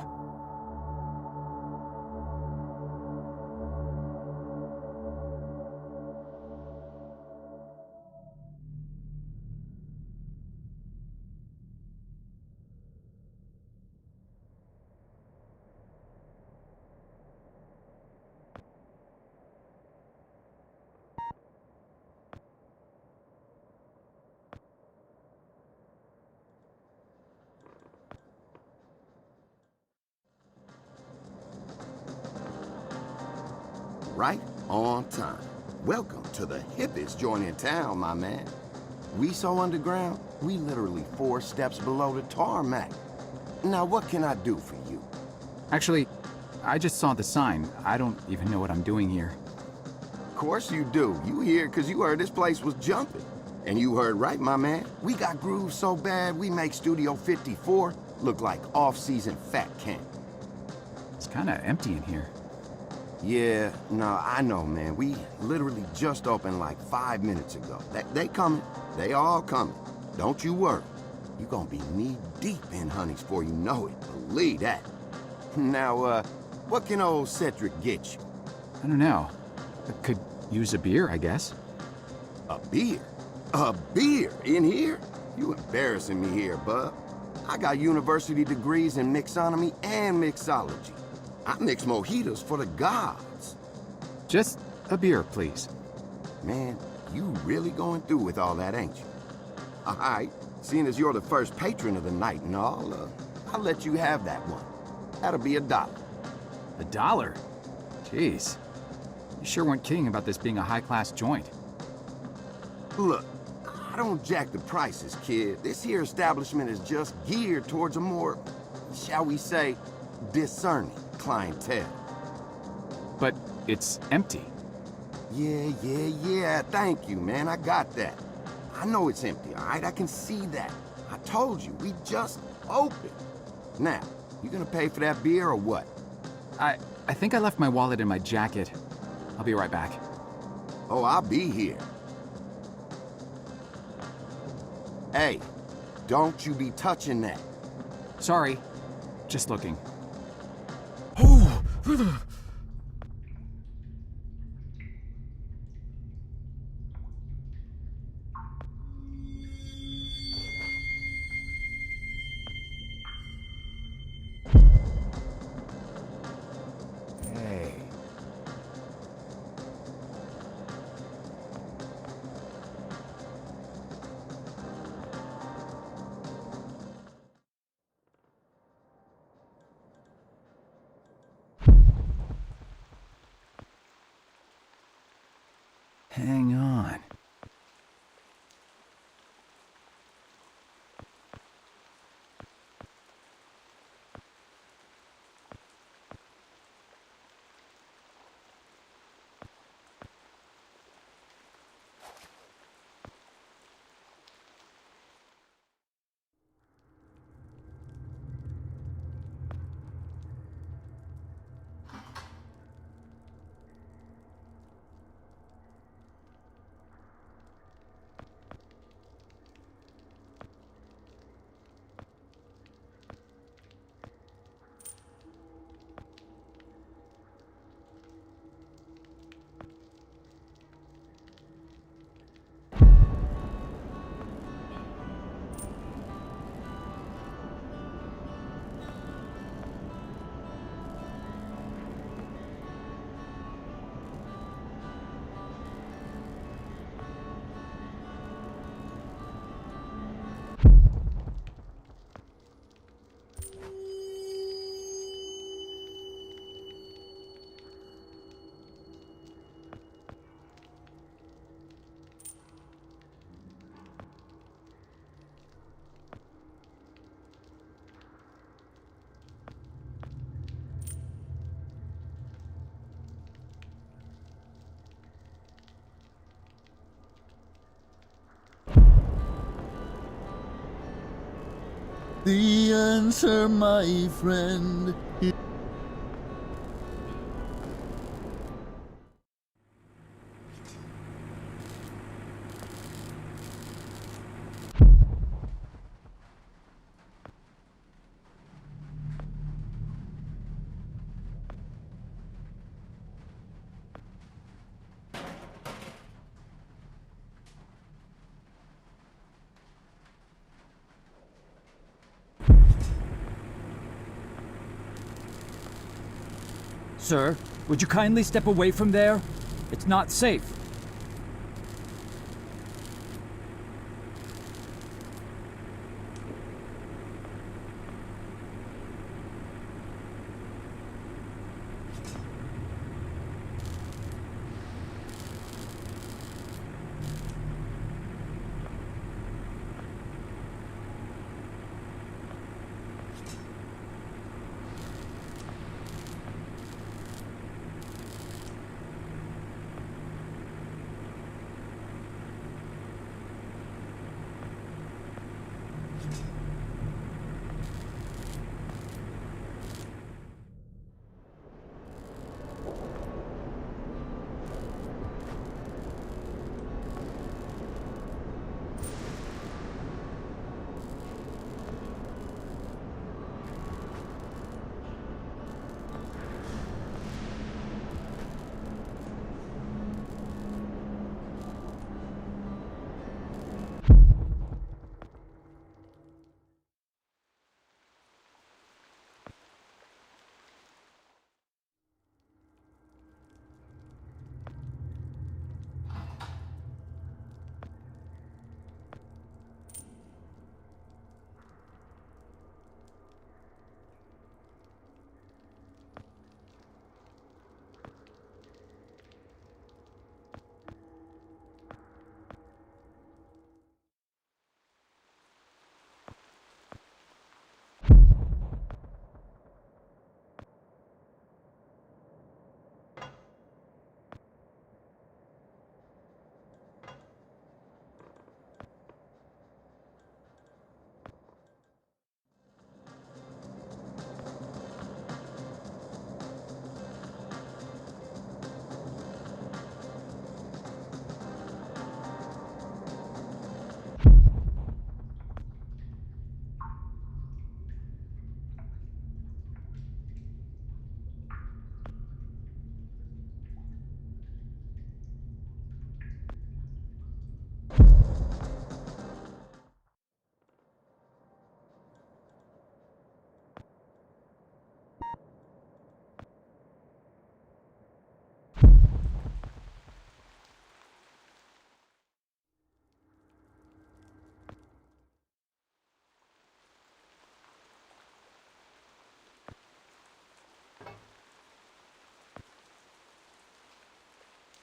Right on time. Welcome to the hippest joint in town, my man. We so underground, we literally 4 steps below the tarmac. Now, what can I do for you? Actually, I just saw the sign. I don't even know what I'm doing here. Of course you do. You here because you heard this place was jumping. And you heard right, my man. We got grooves so bad, we make Studio 54 look like off-season fat camp. It's kinda empty in here. Yeah, no, I know, man. We literally just opened like 5 minutes ago. They coming. They all coming. Don't you worry. You gonna be knee-deep in honeys before you know it. Believe that. Now, what can old Cedric get you? I don't know. I could use a beer, I guess. A beer? A beer in here? You embarrassing me here, bub. I got university degrees in mixonomy and mixology. I mix mojitos for the gods. Just a beer, please. Man, you really going through with all that, ain't you? All right, seeing as you're the first patron of the night and all, I'll let you have that one. That'll be $1. $1? Jeez. You sure weren't kidding about this being a high-class joint. Look, I don't jack the prices, kid. This here establishment is just geared towards a more, shall we say, discerning clientele. But it's empty. Yeah. Thank you, man. I got that. I know it's empty, all right? I can see that. I told you, we just opened. Now, you gonna pay for that beer or what? I think I left my wallet in my jacket. I'll be right back. Oh, I'll be here. Hey, don't you be touching that. Sorry. Just looking. Oh! Hey. The answer, my friend. Sir, would you kindly step away from there? It's not safe.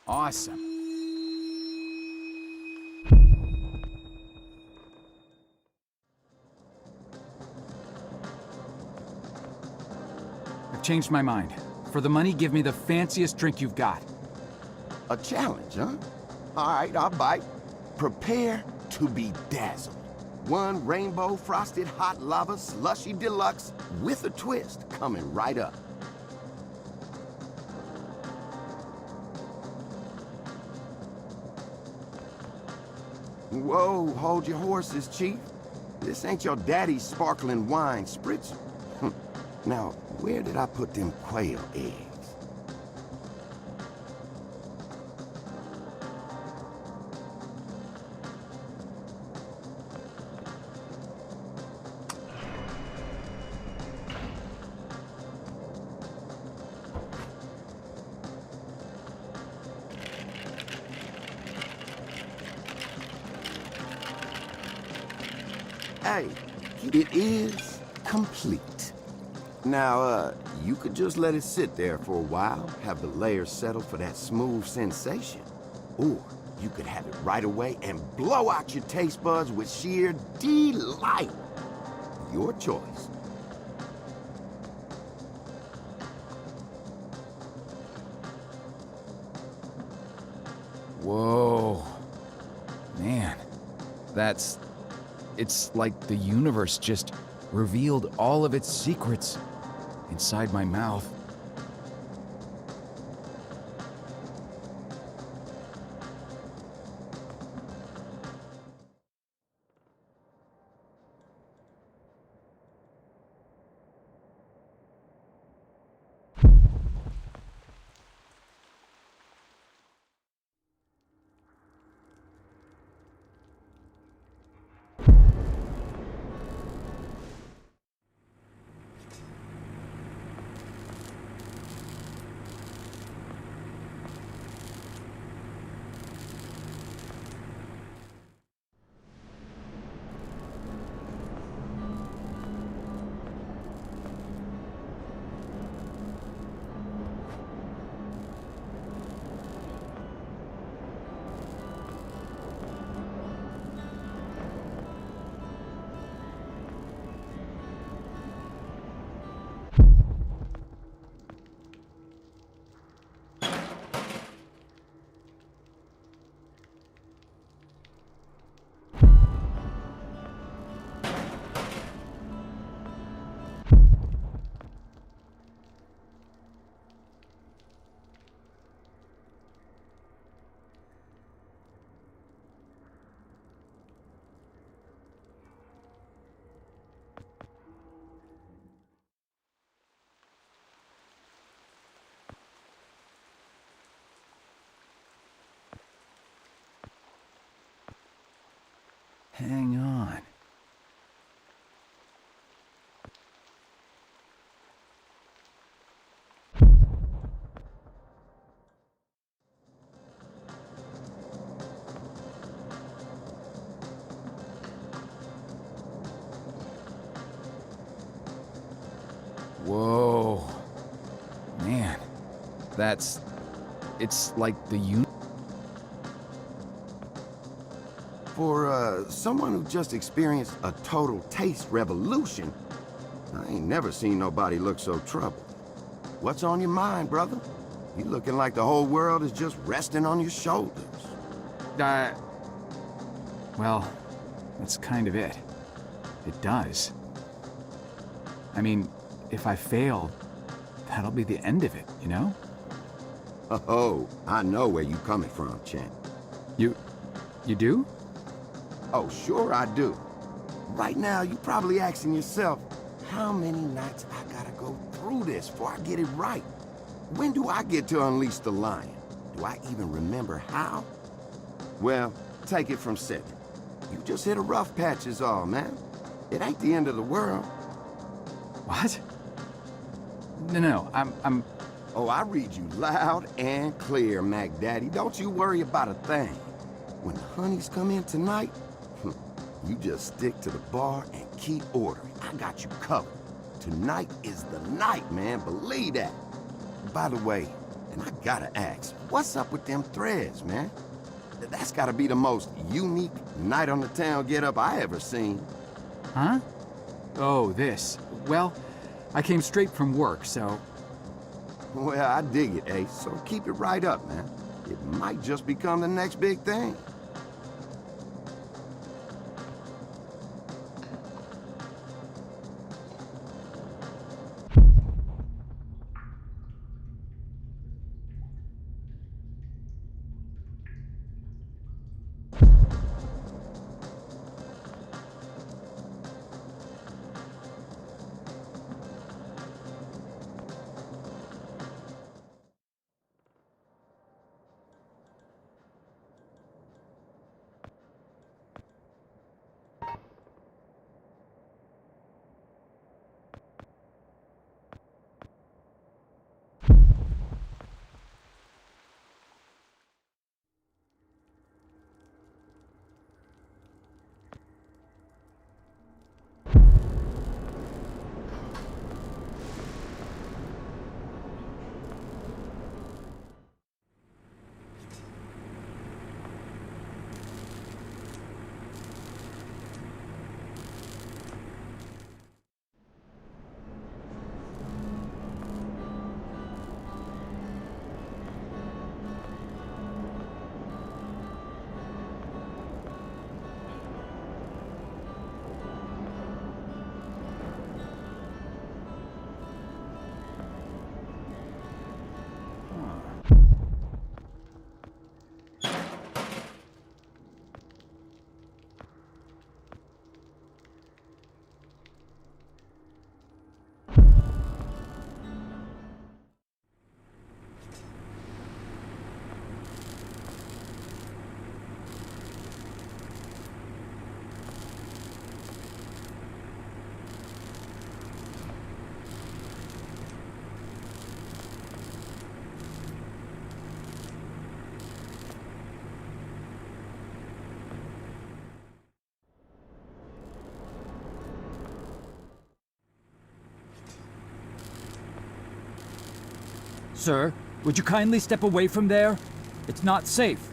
Awesome. I've changed my mind. For the money, give me the fanciest drink you've got. A challenge, huh? All right, I'll bite. Prepare to be dazzled. One rainbow frosted hot lava slushy deluxe with a twist coming right up. Whoa, hold your horses, Chief. This ain't your daddy's sparkling wine spritzer. Now, where did I put them quail eggs? Hey, it is complete. Now, you could just let it sit there for a while, have the layers settle for that smooth sensation. Or you could have it right away and blow out your taste buds with sheer delight. Your choice. Whoa. Man, it's like the universe just revealed all of its secrets inside my mouth. Hang on. Whoa. Man, it's like the For someone who just experienced a total taste revolution, I ain't never seen nobody look so troubled. What's on your mind, brother? You looking like the whole world is just resting on your shoulders. Well, that's kind of it. It does. I mean, if I fail, that'll be the end of it, you know? Oh, I know where you coming from, champ. You do? Oh, sure I do. Right now, you probably asking yourself, how many nights I gotta go through this before I get it right? When do I get to unleash the lion? Do I even remember how? Well, take it from Cedric. You just hit a rough patch is all, man. It ain't the end of the world. What? No, I'm... Oh, I read you loud and clear, Mac Daddy. Don't you worry about a thing. When the honeys come in tonight, you just stick to the bar and keep ordering. I got you covered. Tonight is the night, man. Believe that. By the way, and I gotta ask, what's up with them threads, man? That's gotta be the most unique night on the town get-up I ever seen. Huh? Oh, this. Well, I came straight from work, so... Well, I dig it, Ace, so keep it right up, man. It might just become the next big thing. Sir, would you kindly step away from there? It's not safe.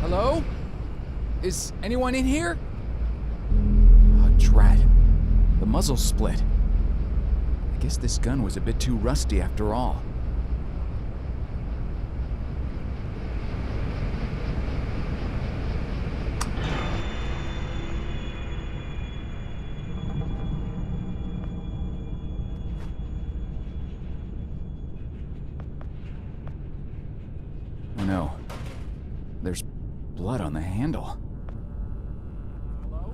Hello? Is anyone in here? Oh, drat. The muzzle's split. I guess this gun was a bit too rusty after all. Oh no. There's blood on the handle. Hello?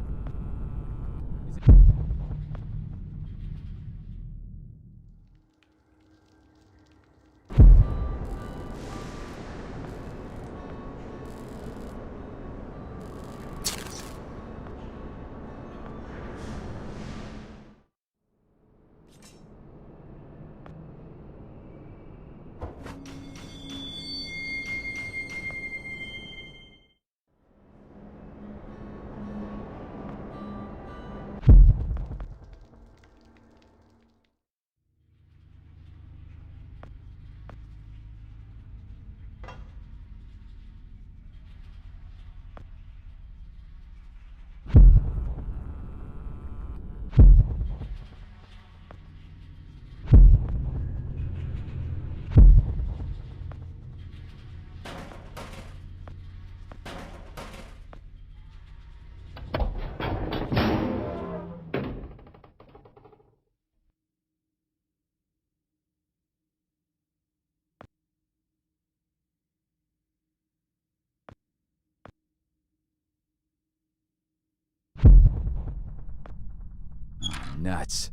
nuts.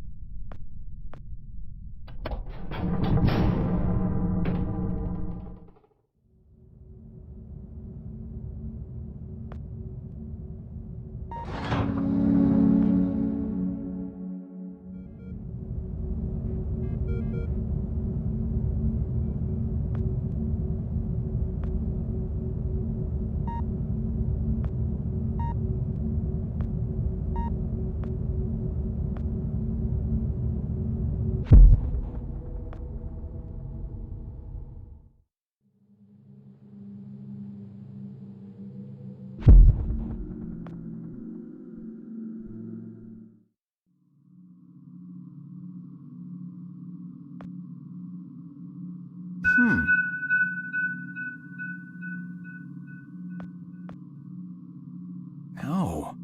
No.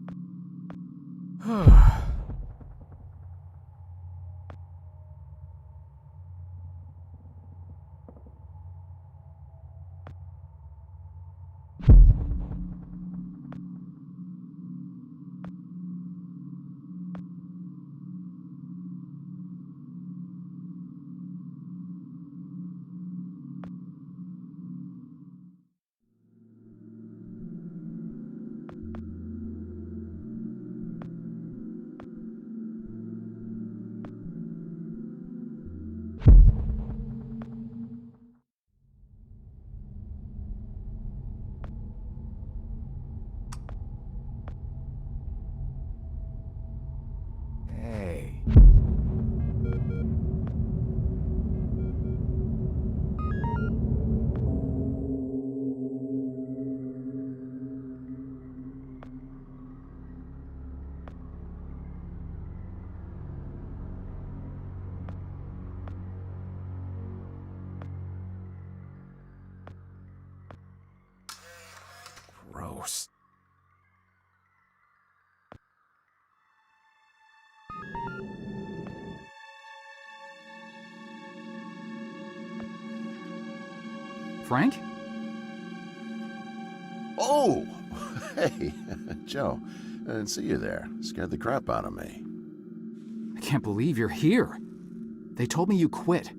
Hey. Gross. Frank? Oh! Hey, Joe. I didn't see you there. Scared the crap out of me. I can't believe you're here. They told me you quit.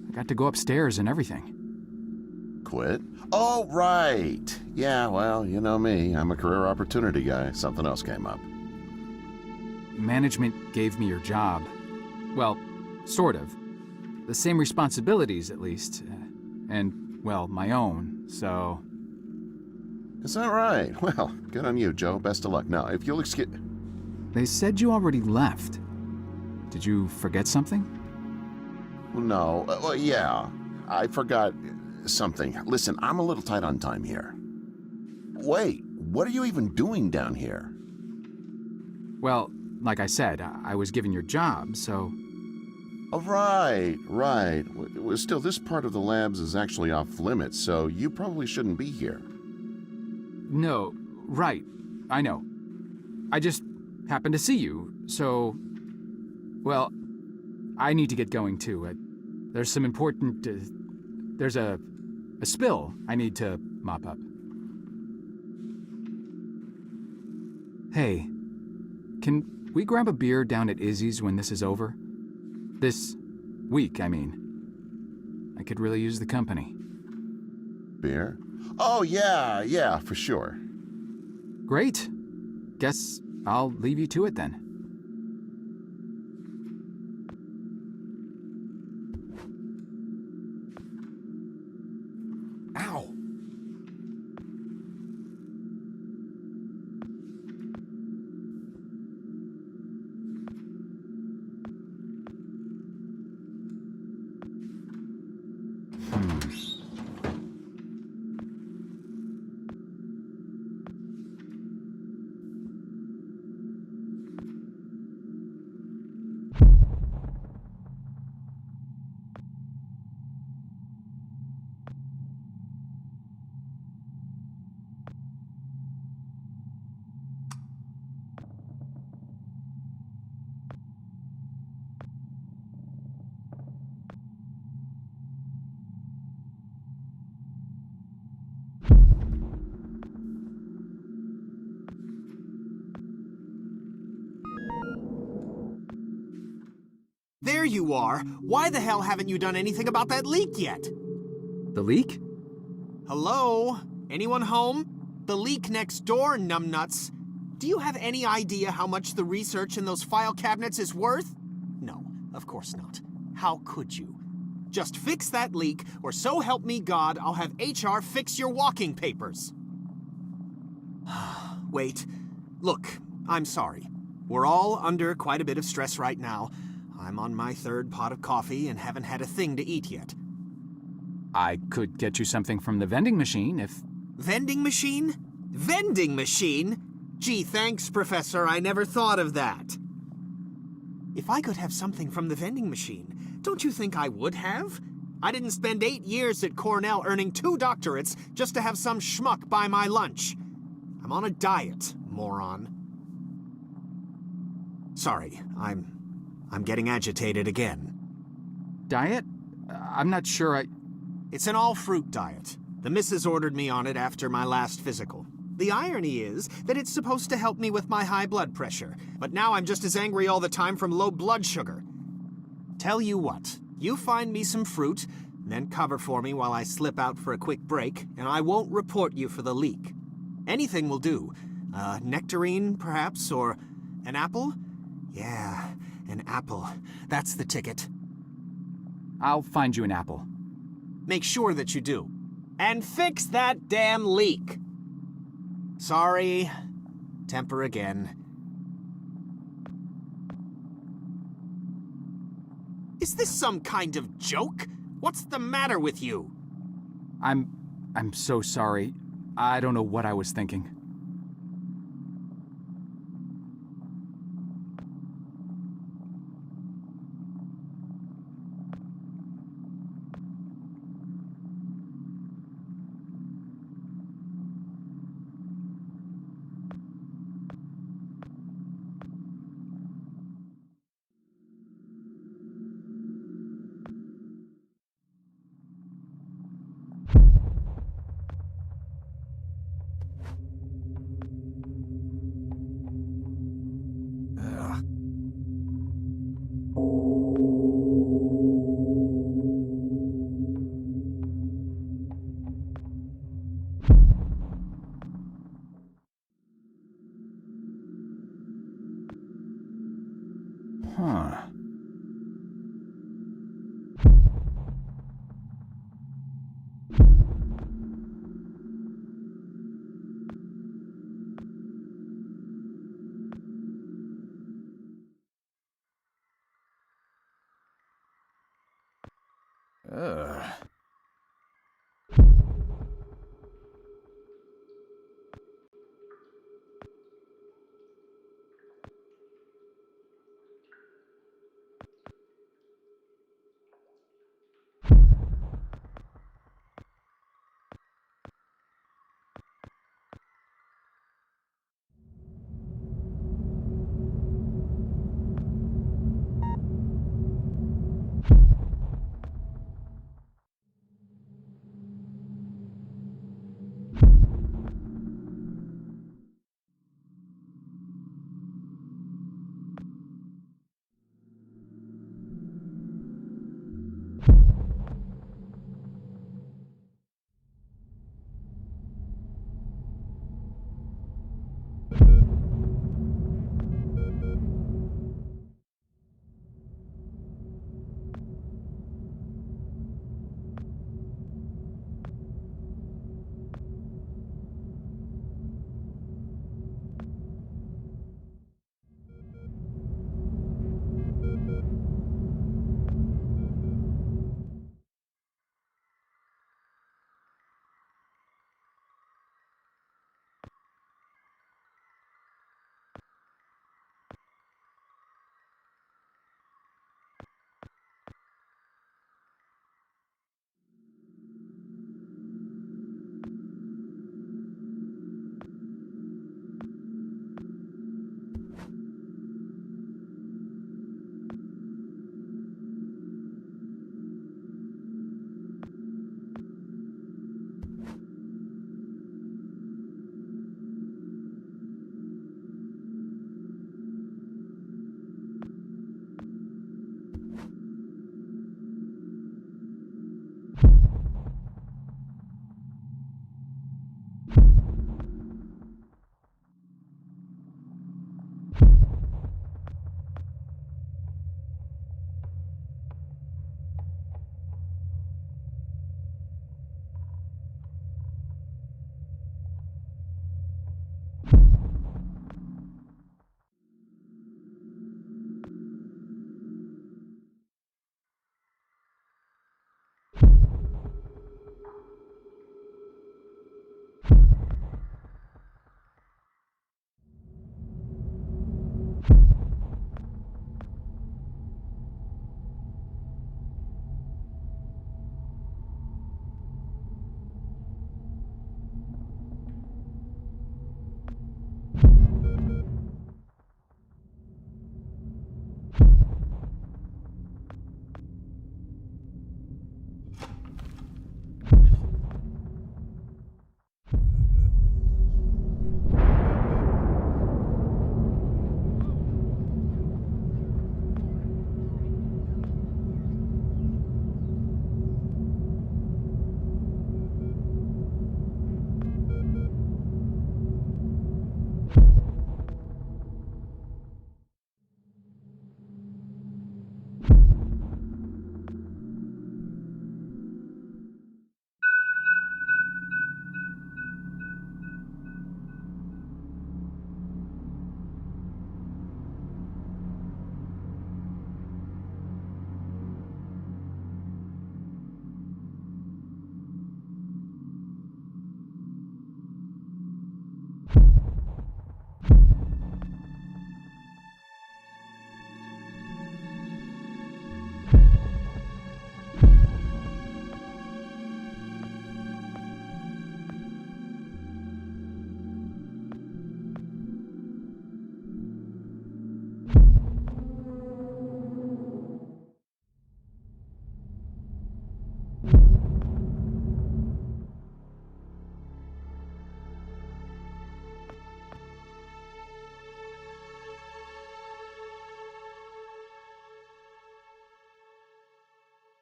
I got to go upstairs and everything. Quit? Oh, right. Yeah, well, you know me. I'm a career opportunity guy. Something else came up. Management gave me your job. Well, sort of. The same responsibilities, at least. And, well, my own, so... Is that right? Well, good on you, Joe. Best of luck. Now, if you'll excuse... They said you already left. Did you forget something? No. Well, yeah. I forgot something. Listen, I'm a little tight on time here. Wait, what are you even doing down here? Well, like I said, I was given your job, so... Oh, right. Well, still, this part of the labs is actually off limits, so you probably shouldn't be here. No, right. I know. I just happened to see you, so... Well, I need to get going too. There's some important... there's a spill I need to mop up. Hey, can we grab a beer down at Izzy's when this is over? This week, I mean. I could really use the company. Beer? Oh, yeah, for sure. Great. Guess I'll leave you to it then. Ow! there you are. Why the hell haven't you done anything about that leak yet? The leak? Hello? Anyone home? The leak next door, numbnuts. Do you have any idea how much the research in those file cabinets is worth? No, of course not. How could you? Just fix that leak, or so help me God, I'll have HR fix your walking papers. Wait. Look, I'm sorry. We're all under quite a bit of stress right now. I'm on my third pot of coffee and haven't had a thing to eat yet. I could get you something from the vending machine if... Vending machine? Vending machine? Gee, thanks, Professor. I never thought of that. If I could have something from the vending machine, don't you think I would have? I didn't spend 8 years at Cornell earning 2 doctorates just to have some schmuck buy my lunch. I'm on a diet, moron. Sorry, I'm getting agitated again. Diet? I'm not sure It's an all-fruit diet. The missus ordered me on it after my last physical. The irony is that it's supposed to help me with my high blood pressure, but now I'm just as angry all the time from low blood sugar. Tell you what, you find me some fruit, then cover for me while I slip out for a quick break, and I won't report you for the leak. Anything will do. Nectarine, perhaps, or an apple? Yeah, an apple. That's the ticket. I'll find you an apple. Make sure that you do. And fix that damn leak. Sorry. Temper again. Is this some kind of joke? What's the matter with you? I'm so sorry. I don't know what I was thinking. Huh. Ugh.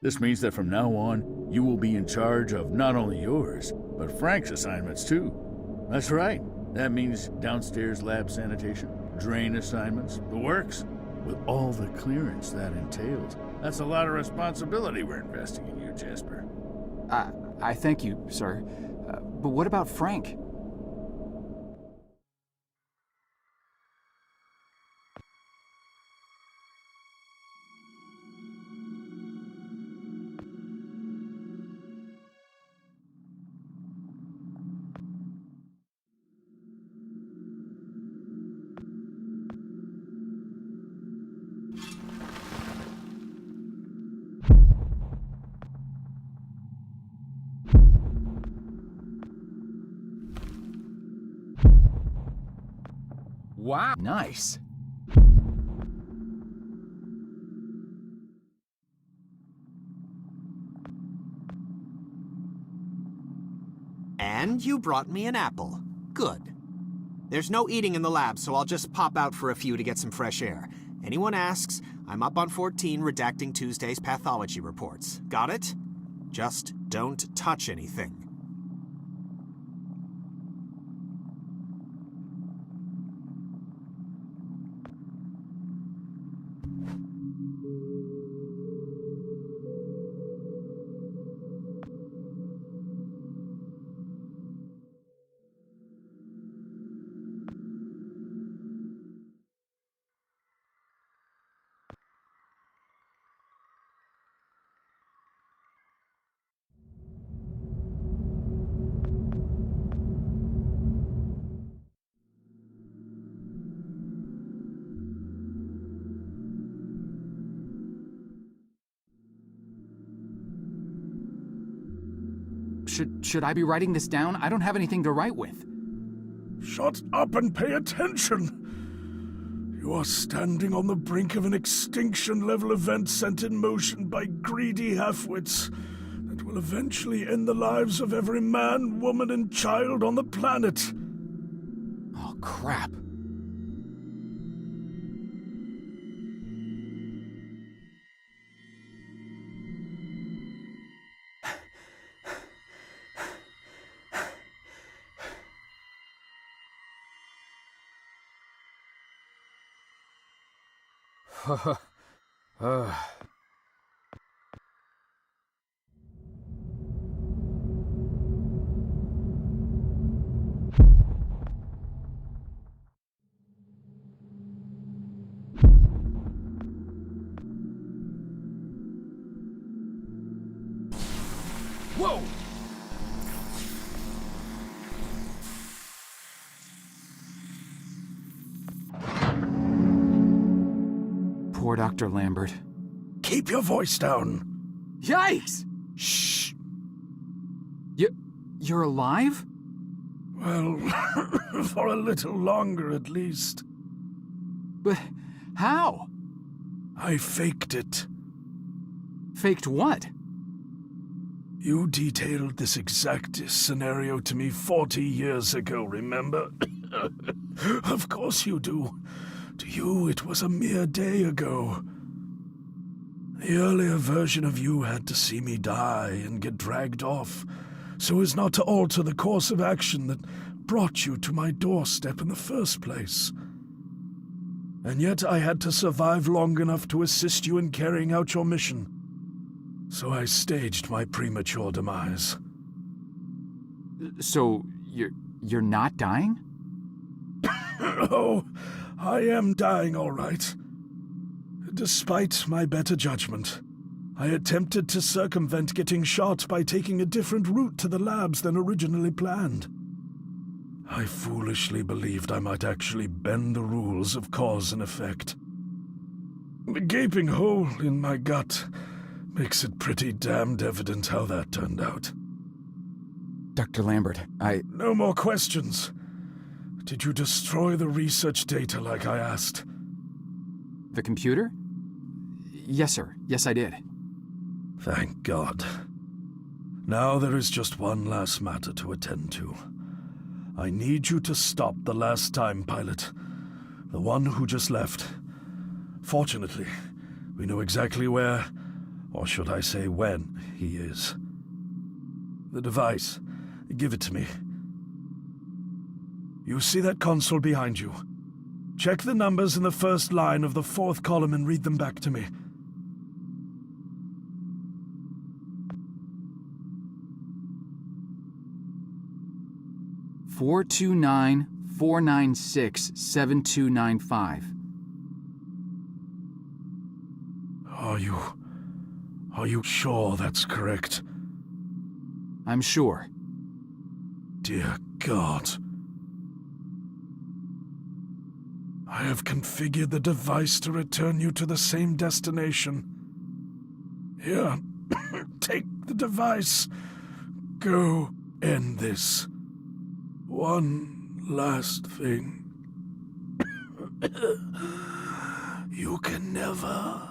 This means that from now on, you will be in charge of not only yours, but Frank's assignments too. That's right. That means downstairs lab sanitation, drain assignments, the works. With all the clearance that entails, that's a lot of responsibility we're investing in you, Jasper. I thank you, sir. But what about Frank? Wow, nice. And you brought me an apple. Good. There's no eating in the lab, so I'll just pop out for a few to get some fresh air. Anyone asks, I'm up on 14 redacting Tuesday's pathology reports. Got it? Just don't touch anything. Should I be writing this down? I don't have anything to write with. Shut up and pay attention! You are standing on the brink of an extinction-level event sent in motion by greedy halfwits that will eventually end the lives of every man, woman, and child on the planet. Oh, crap. Whoa! Poor Dr. Lambert. Keep your voice down. Yikes! Shh. You're alive? Well, for a little longer at least. But how? I faked it. Faked what? You detailed this exact scenario to me 40 years ago, remember? Of course you do. To you, it was a mere day ago. The earlier version of you had to see me die and get dragged off, so as not to alter the course of action that brought you to my doorstep in the first place. And yet I had to survive long enough to assist you in carrying out your mission. So I staged my premature demise. So, you're not dying? Oh, I am dying all right. Despite my better judgment, I attempted to circumvent getting shot by taking a different route to the labs than originally planned. I foolishly believed I might actually bend the rules of cause and effect. The gaping hole in my gut makes it pretty damned evident how that turned out. Dr. Lambert, No more questions. Did you destroy the research data like I asked? The computer? Yes, sir. Yes, I did. Thank God. Now there is just one last matter to attend to. I need you to stop the last time pilot, the one who just left. Fortunately, we know exactly where, Or should I say when he is. The device. Give it to me. You see that console behind you? Check the numbers in the first line of the fourth column and read them back to me. $429-496-7295. Are you sure that's correct? I'm sure. Dear God. I have configured the device to return you to the same destination. Here, take the device. Go end this. One last thing. You can never...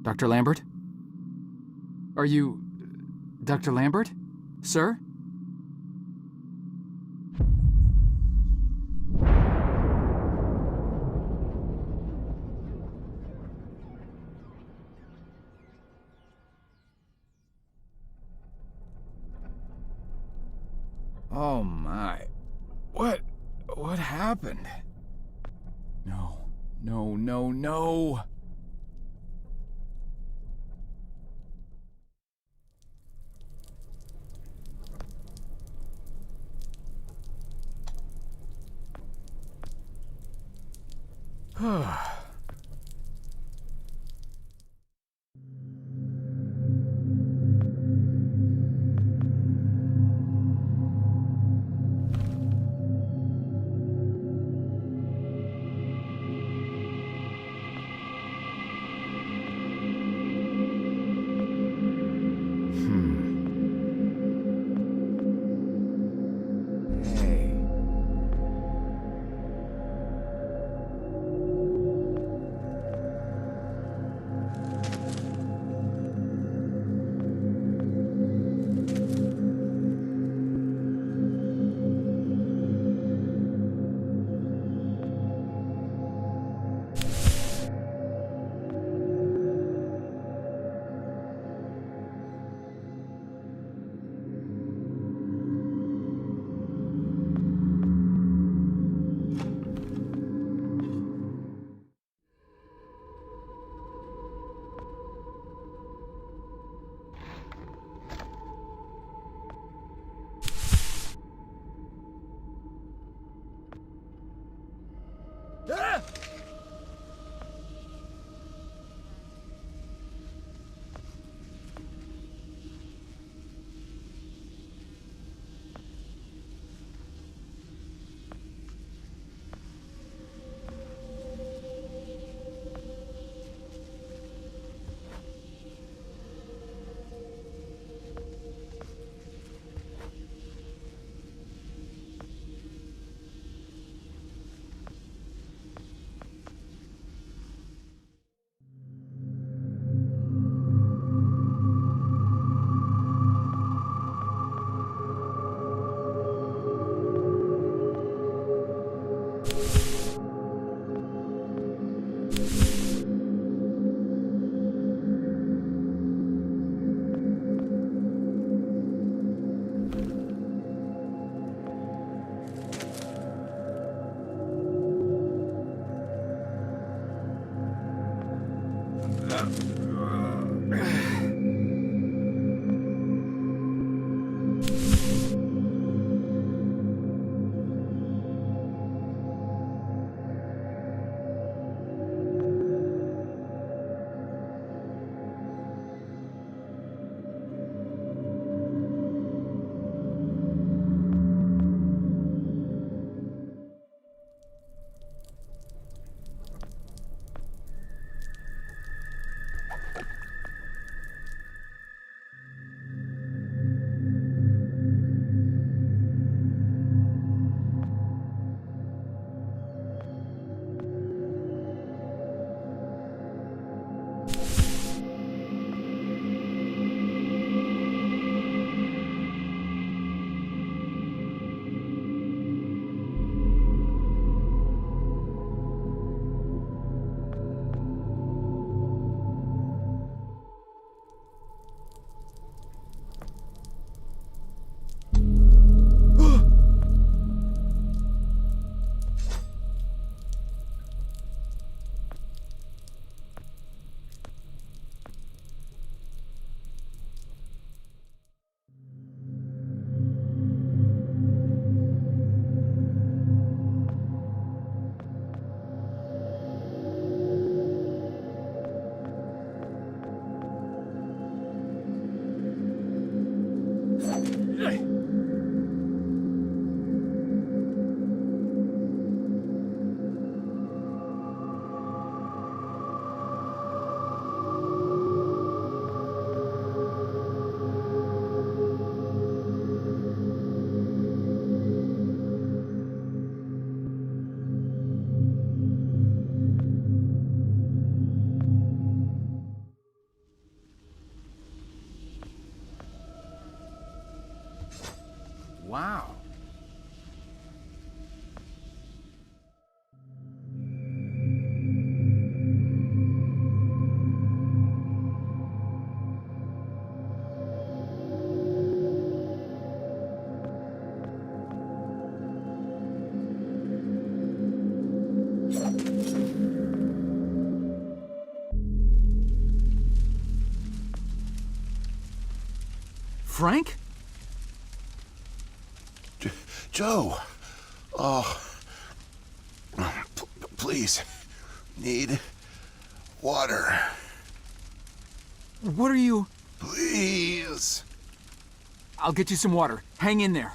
Dr. Lambert? Are you... Dr. Lambert? Sir? Oh my. What happened? No. Wow. Frank? Joe! Oh. Please. Need water. What are you... Please. I'll get you some water. Hang in there.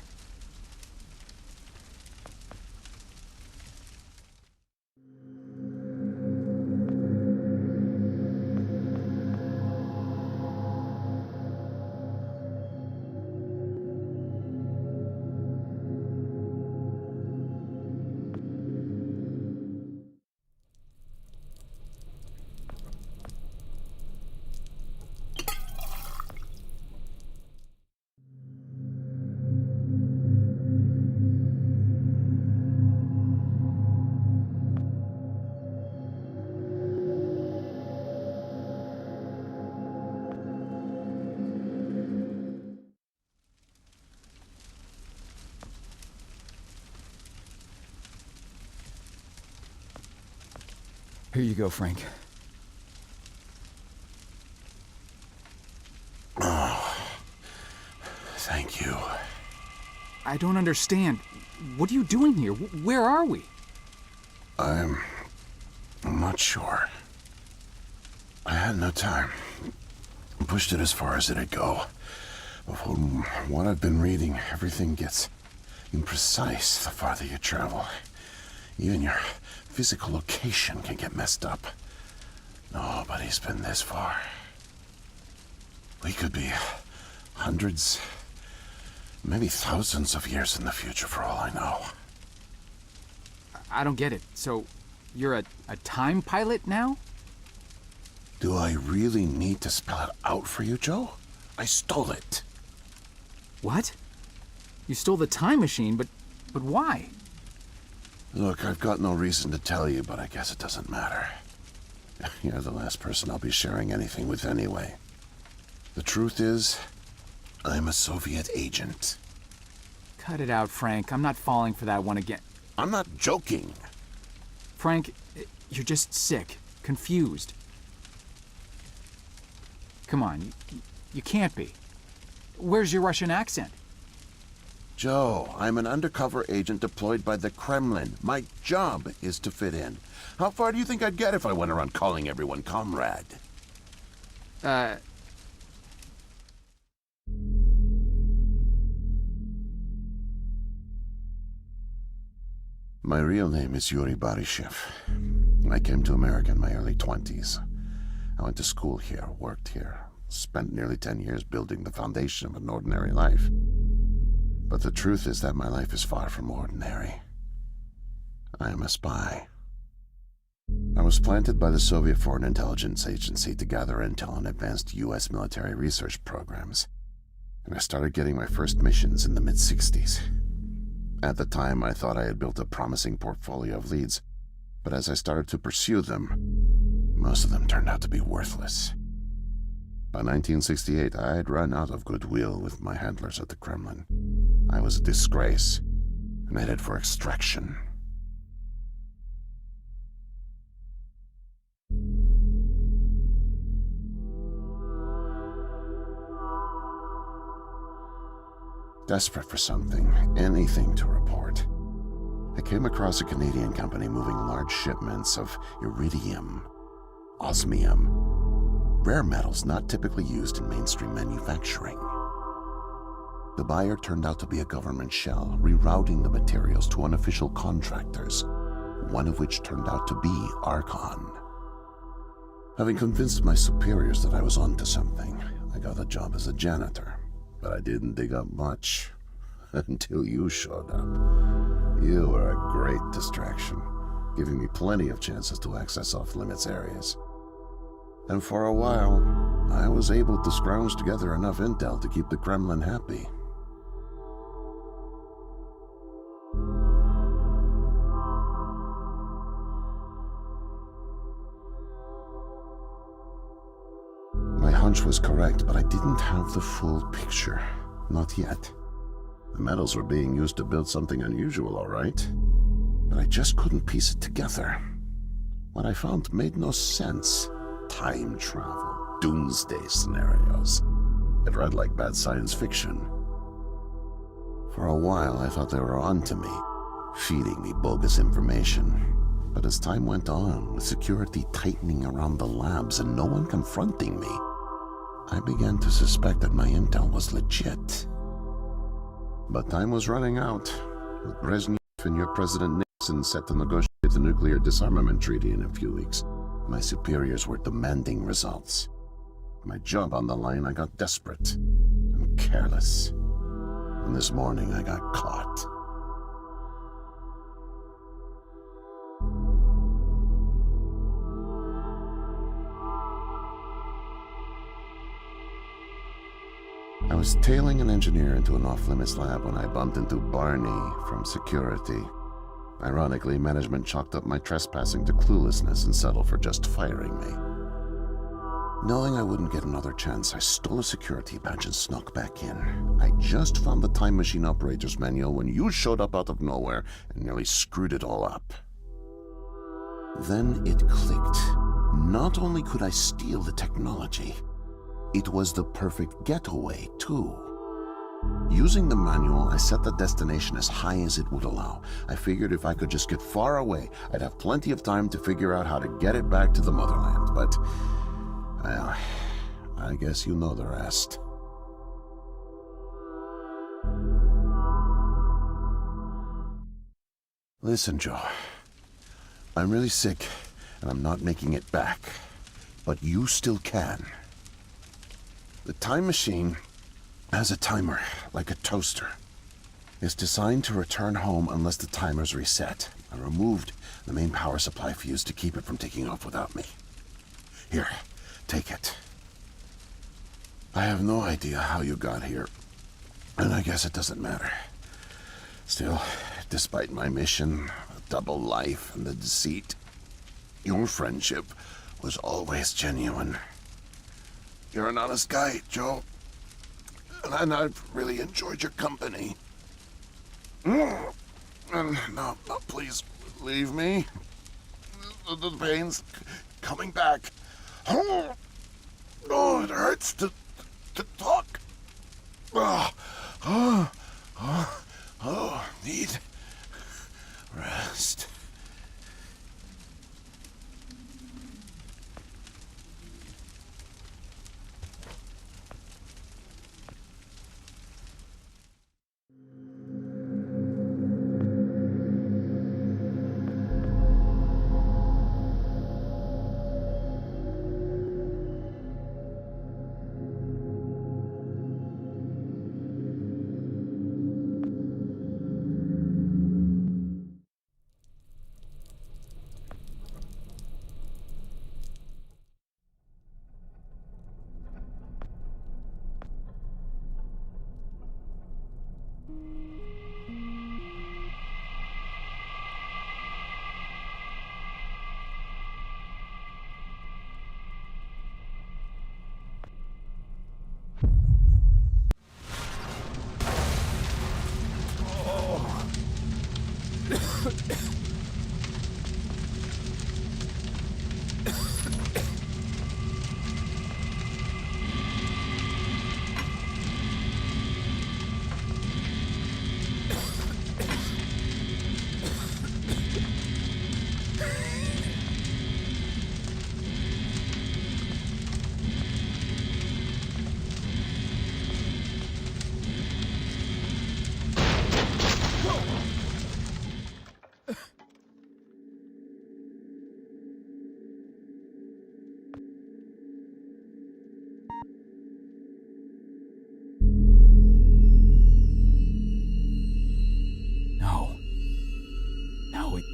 Here you go, Frank. Oh. Thank you. I don't understand. What are you doing here? Where are we? I'm not sure. I had no time. Pushed it as far as it'd go. But from what I've been reading, everything gets imprecise the farther you travel. Even your physical location can get messed up. Nobody's been this far. We could be hundreds, maybe thousands of years in the future for all I know. I don't get it. So, you're a time pilot now? Do I really need to spell it out for you, Joe? I stole it. What? You stole the time machine, but why? Look, I've got no reason to tell you, but I guess it doesn't matter. You're the last person I'll be sharing anything with anyway. The truth is, I'm a Soviet agent. Cut it out, Frank. I'm not falling for that one again. I'm not joking. Frank, you're just sick, confused. Come on, you can't be. Where's your Russian accent? Joe, I'm an undercover agent deployed by the Kremlin. My job is to fit in. How far do you think I'd get if I went around calling everyone comrade? My real name is Yuri Barishev. I came to America in my early 20s. I went to school here, worked here, spent nearly 10 years building the foundation of an ordinary life. But the truth is that my life is far from ordinary. I am a spy. I was planted by the Soviet Foreign Intelligence Agency to gather intel on advanced U.S. military research programs, and I started getting my first missions in the mid-60s. At the time, I thought I had built a promising portfolio of leads, but as I started to pursue them, most of them turned out to be worthless. By 1968, I had run out of goodwill with my handlers at the Kremlin. I was a disgrace, and headed for extraction. Desperate for something, anything to report, I came across a Canadian company moving large shipments of iridium, osmium, rare metals not typically used in mainstream manufacturing. The buyer turned out to be a government shell, rerouting the materials to unofficial contractors, one of which turned out to be Archon. Having convinced my superiors that I was onto something, I got a job as a janitor, but I didn't dig up much until you showed up. You were a great distraction, giving me plenty of chances to access off-limits areas. And for a while, I was able to scrounge together enough intel to keep the Kremlin happy. My hunch was correct, but I didn't have the full picture. Not yet. The metals were being used to build something unusual, all right. But I just couldn't piece it together. What I found made no sense. Time travel, doomsday scenarios. It read like bad science fiction. For a while, I thought they were onto me, feeding me bogus information. But as time went on, with security tightening around the labs and no one confronting me, I began to suspect that my intel was legit. But time was running out, with Brezhnev and your President Nixon set to negotiate the nuclear disarmament treaty in a few weeks. My superiors were demanding results. My job on the line, I got desperate and careless. And this morning I got caught. I was tailing an engineer into an off-limits lab when I bumped into Barney from security. Ironically, management chalked up my trespassing to cluelessness and settled for just firing me. Knowing I wouldn't get another chance, I stole a security badge and snuck back in. I just found the time machine operator's manual when you showed up out of nowhere and nearly screwed it all up. Then it clicked. Not only could I steal the technology, it was the perfect getaway, too. Using the manual, I set the destination as high as it would allow. I figured if I could just get far away, I'd have plenty of time to figure out how to get it back to the motherland. But, well, I guess you know the rest. Listen, Joe. I'm really sick, and I'm not making it back. But you still can. The time machine has a timer, like a toaster. It's designed to return home unless the timer's reset. I removed the main power supply fuse to keep it from taking off without me. Here, take it. I have no idea how you got here, and I guess it doesn't matter. Still, despite my mission, a double life, and the deceit, your friendship was always genuine. You're an honest guy, Joe. And I've really enjoyed your company. And no, please, leave me. The pain's coming back. Oh, it hurts to talk. Need rest.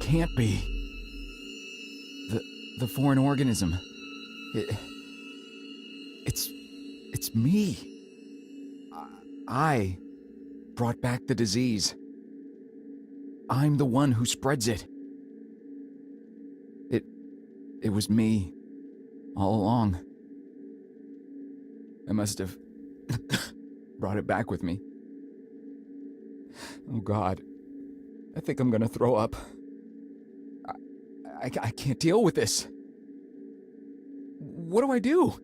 can't be. The foreign organism. It's me. I brought back the disease. I'm the one who spreads it. It was me all along. I must have brought it back with me. Oh God, I think I'm gonna throw up. I can't deal with this. What do I do?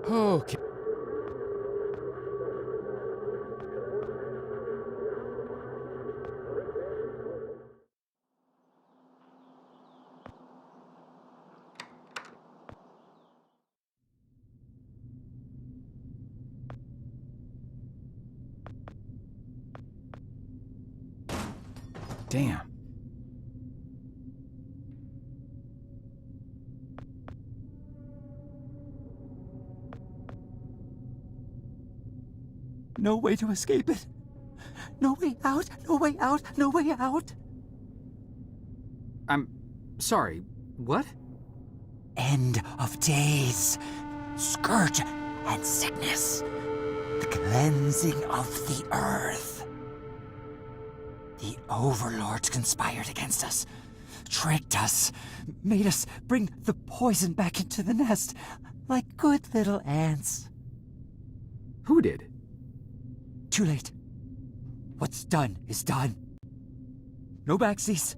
Okay. Damn. No way to escape it. No way out, no way out, no way out. I'm sorry, what? End of days. Scourge and sickness. The cleansing of the earth. The overlords conspired against us. Tricked us. Made us bring the poison back into the nest. Like good little ants. Who did? Too late. What's done is done. No backsies,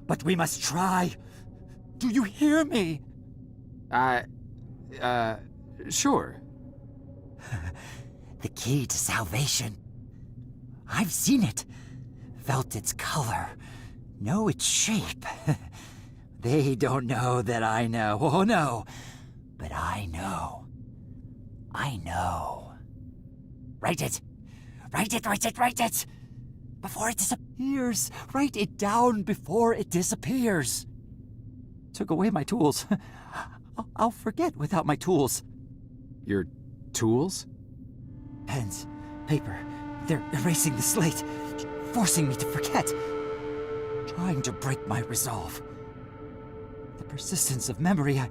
but we must try. Do you hear me? Sure. The key to salvation. I've seen it. Felt its color. Know its shape. They don't know that I know. Oh no. But I know. I know. Write it. Write it, write it, write it! Before it disappears. Write it down before it disappears. Took away my tools. I'll forget without my tools. Your tools? Pens, paper. They're erasing the slate, forcing me to forget. Trying to break my resolve. The persistence of memory, I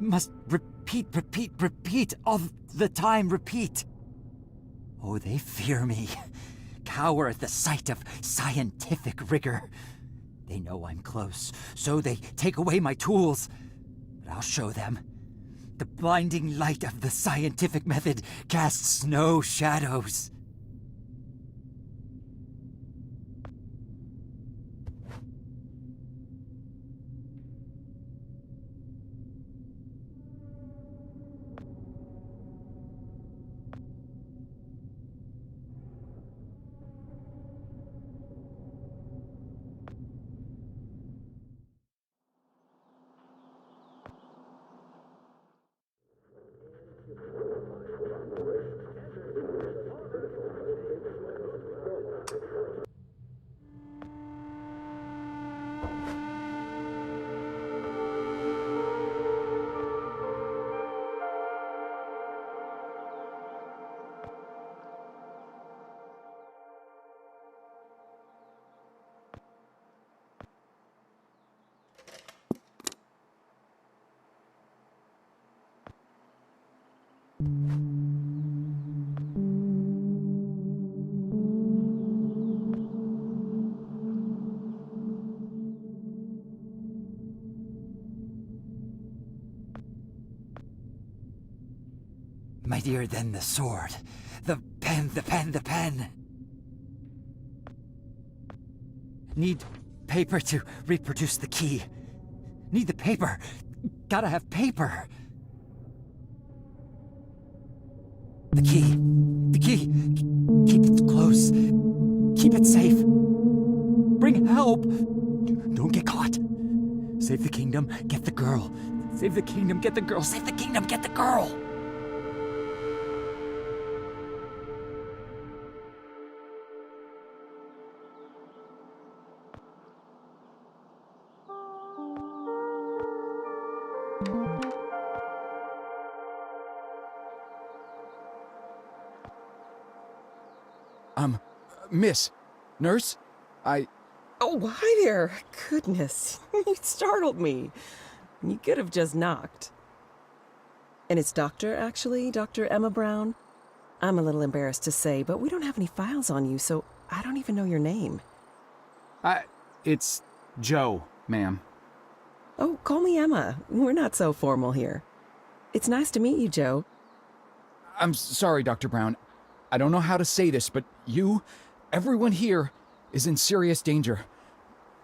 must repeat, all the time repeat. Oh, they fear me. Cower at the sight of scientific rigor. They know I'm close, so they take away my tools. But I'll show them. The blinding light of the scientific method casts no shadows. Mightier than the sword. The pen. Need paper to reproduce the key. Need the paper. Gotta have paper. The key. Keep it close. Keep it safe. Bring help. Don't get caught. Save the kingdom, get the girl. Save the kingdom, get the girl. Save the kingdom, get the girl. Miss, nurse, Oh, hi there. Goodness, you startled me. You could have just knocked. And it's Dr. Emma Brown. I'm a little embarrassed to say, but we don't have any files on you, so I don't even know your name. It's Joe, ma'am. Oh, call me Emma. We're not so formal here. It's nice to meet you, Joe. I'm sorry, Dr. Brown. I don't know how to say this, but everyone here is in serious danger.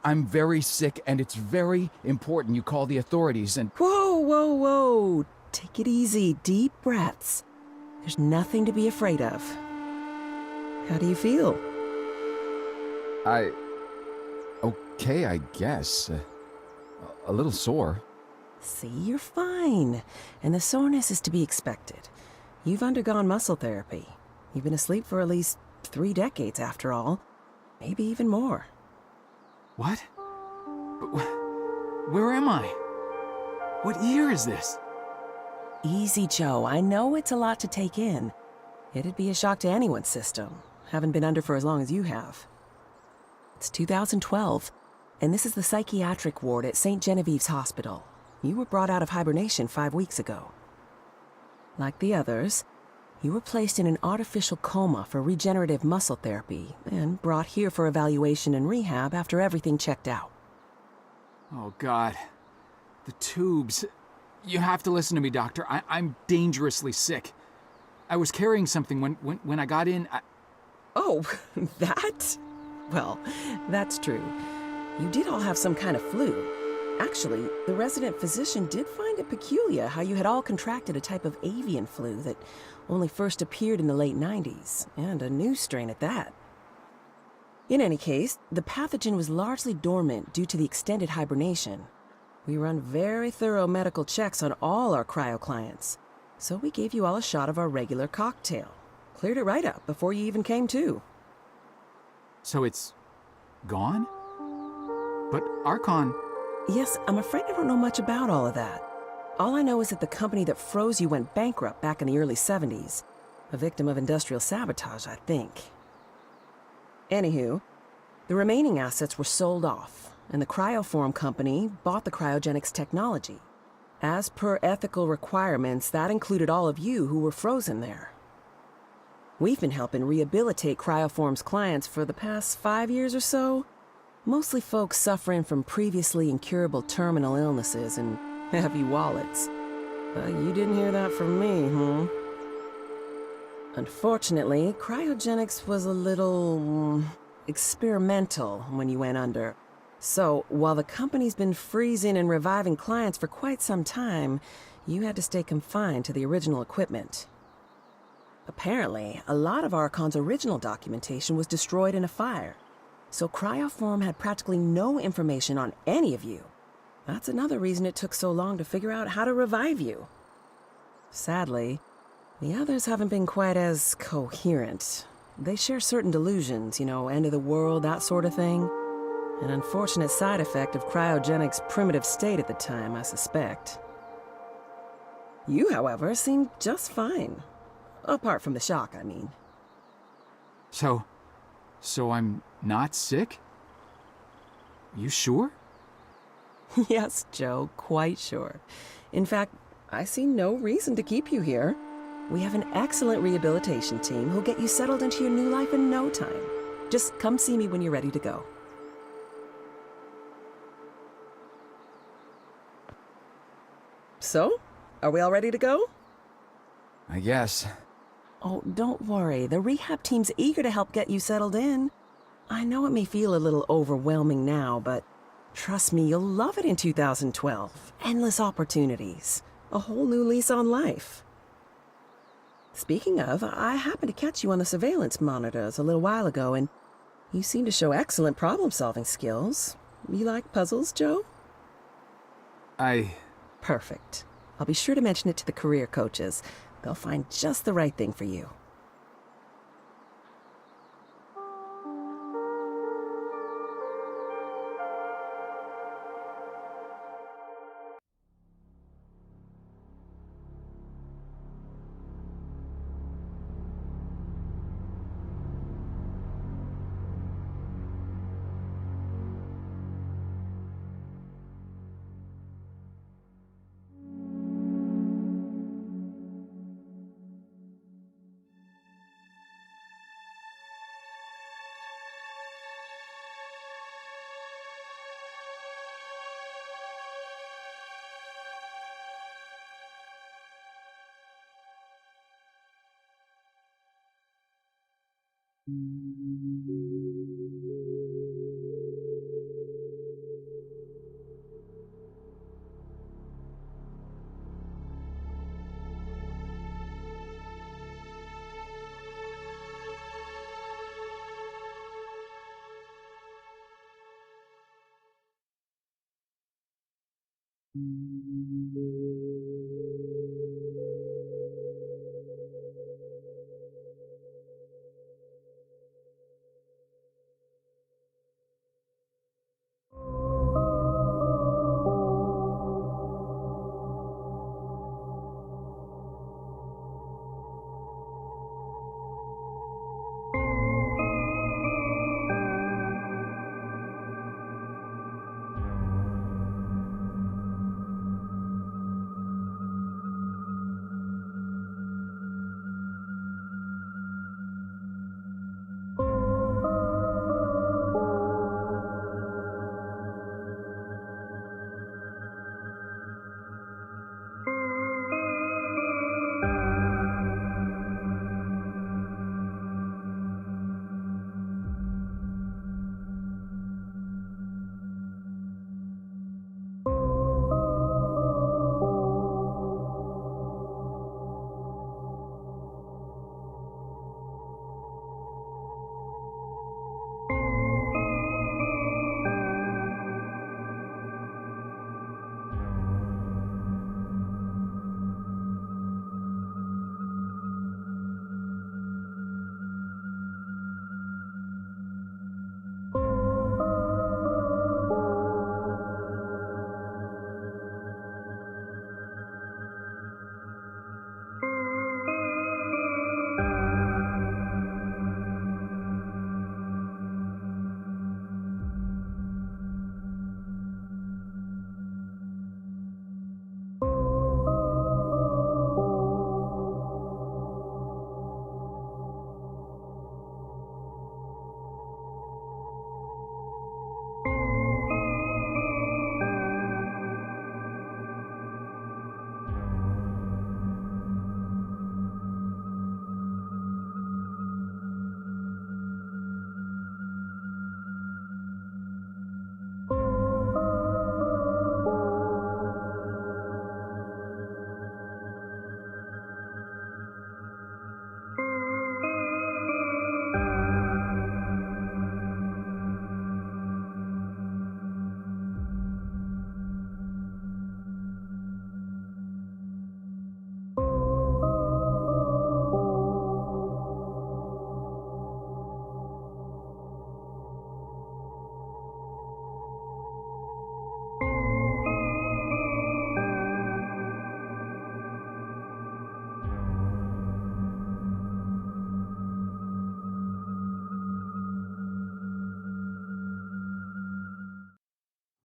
I'm very sick, and it's very important you call the authorities and— Whoa. Take it easy. Deep breaths. There's nothing to be afraid of. How do you feel? Okay, I guess. A little sore. See, you're fine. And the soreness is to be expected. You've undergone muscle therapy. You've been asleep for at least 3 decades, after all. Maybe even more. What? Where am I? What year is this? Easy, Joe. I know it's a lot to take in. It'd be a shock to anyone's system. Haven't been under for as long as you have. It's 2012, and this is the psychiatric ward at St. Genevieve's Hospital. You were brought out of hibernation 5 weeks ago. Like the others, you were placed in an artificial coma for regenerative muscle therapy and brought here for evaluation and rehab after everything checked out. Oh, God. The tubes. You have to listen to me, Doctor. I'm dangerously sick. I was carrying something when I got in. Oh, that? Well, that's true. You did all have some kind of flu. Actually, the resident physician did find it peculiar how you had all contracted a type of avian flu that only first appeared in the late 90s, and a new strain at that. In any case, the pathogen was largely dormant due to the extended hibernation. We run very thorough medical checks on all our cryo clients, so we gave you all a shot of our regular cocktail. Cleared it right up before you even came to. So it's gone? But Archon... Yes, I'm afraid I don't know much about all of that. All I know is that the company that froze you went bankrupt back in the early 70s. A victim of industrial sabotage, I think. Anywho, the remaining assets were sold off, and the Cryoform company bought the cryogenics technology. As per ethical requirements, that included all of you who were frozen there. We've been helping rehabilitate Cryoform's clients for the past 5 years or so. Mostly folks suffering from previously incurable terminal illnesses and heavy wallets. You didn't hear that from me, huh? Unfortunately, cryogenics was a little... experimental when you went under. So, while the company's been freezing and reviving clients for quite some time, you had to stay confined to the original equipment. Apparently, a lot of Archon's original documentation was destroyed in a fire, so Cryoform had practically no information on any of you. That's another reason it took so long to figure out how to revive you. Sadly, the others haven't been quite as coherent. They share certain delusions, end of the world, that sort of thing. An unfortunate side effect of cryogenics' primitive state at the time, I suspect. You, however, seem just fine. Apart from the shock, I mean. So I'm not sick? You sure? Yes, Joe, quite sure. In fact, I see no reason to keep you here. We have an excellent rehabilitation team who'll get you settled into your new life in no time. Just come see me when you're ready to go. So, are we all ready to go? I guess. Oh, don't worry. The rehab team's eager to help get you settled in. I know it may feel a little overwhelming now, but trust me, you'll love it in 2012. Endless opportunities. A whole new lease on life. Speaking of, I happened to catch you on the surveillance monitors a little while ago, and you seem to show excellent problem-solving skills. You like puzzles, Joe? Perfect. I'll be sure to mention it to the career coaches. They'll find just the right thing for you.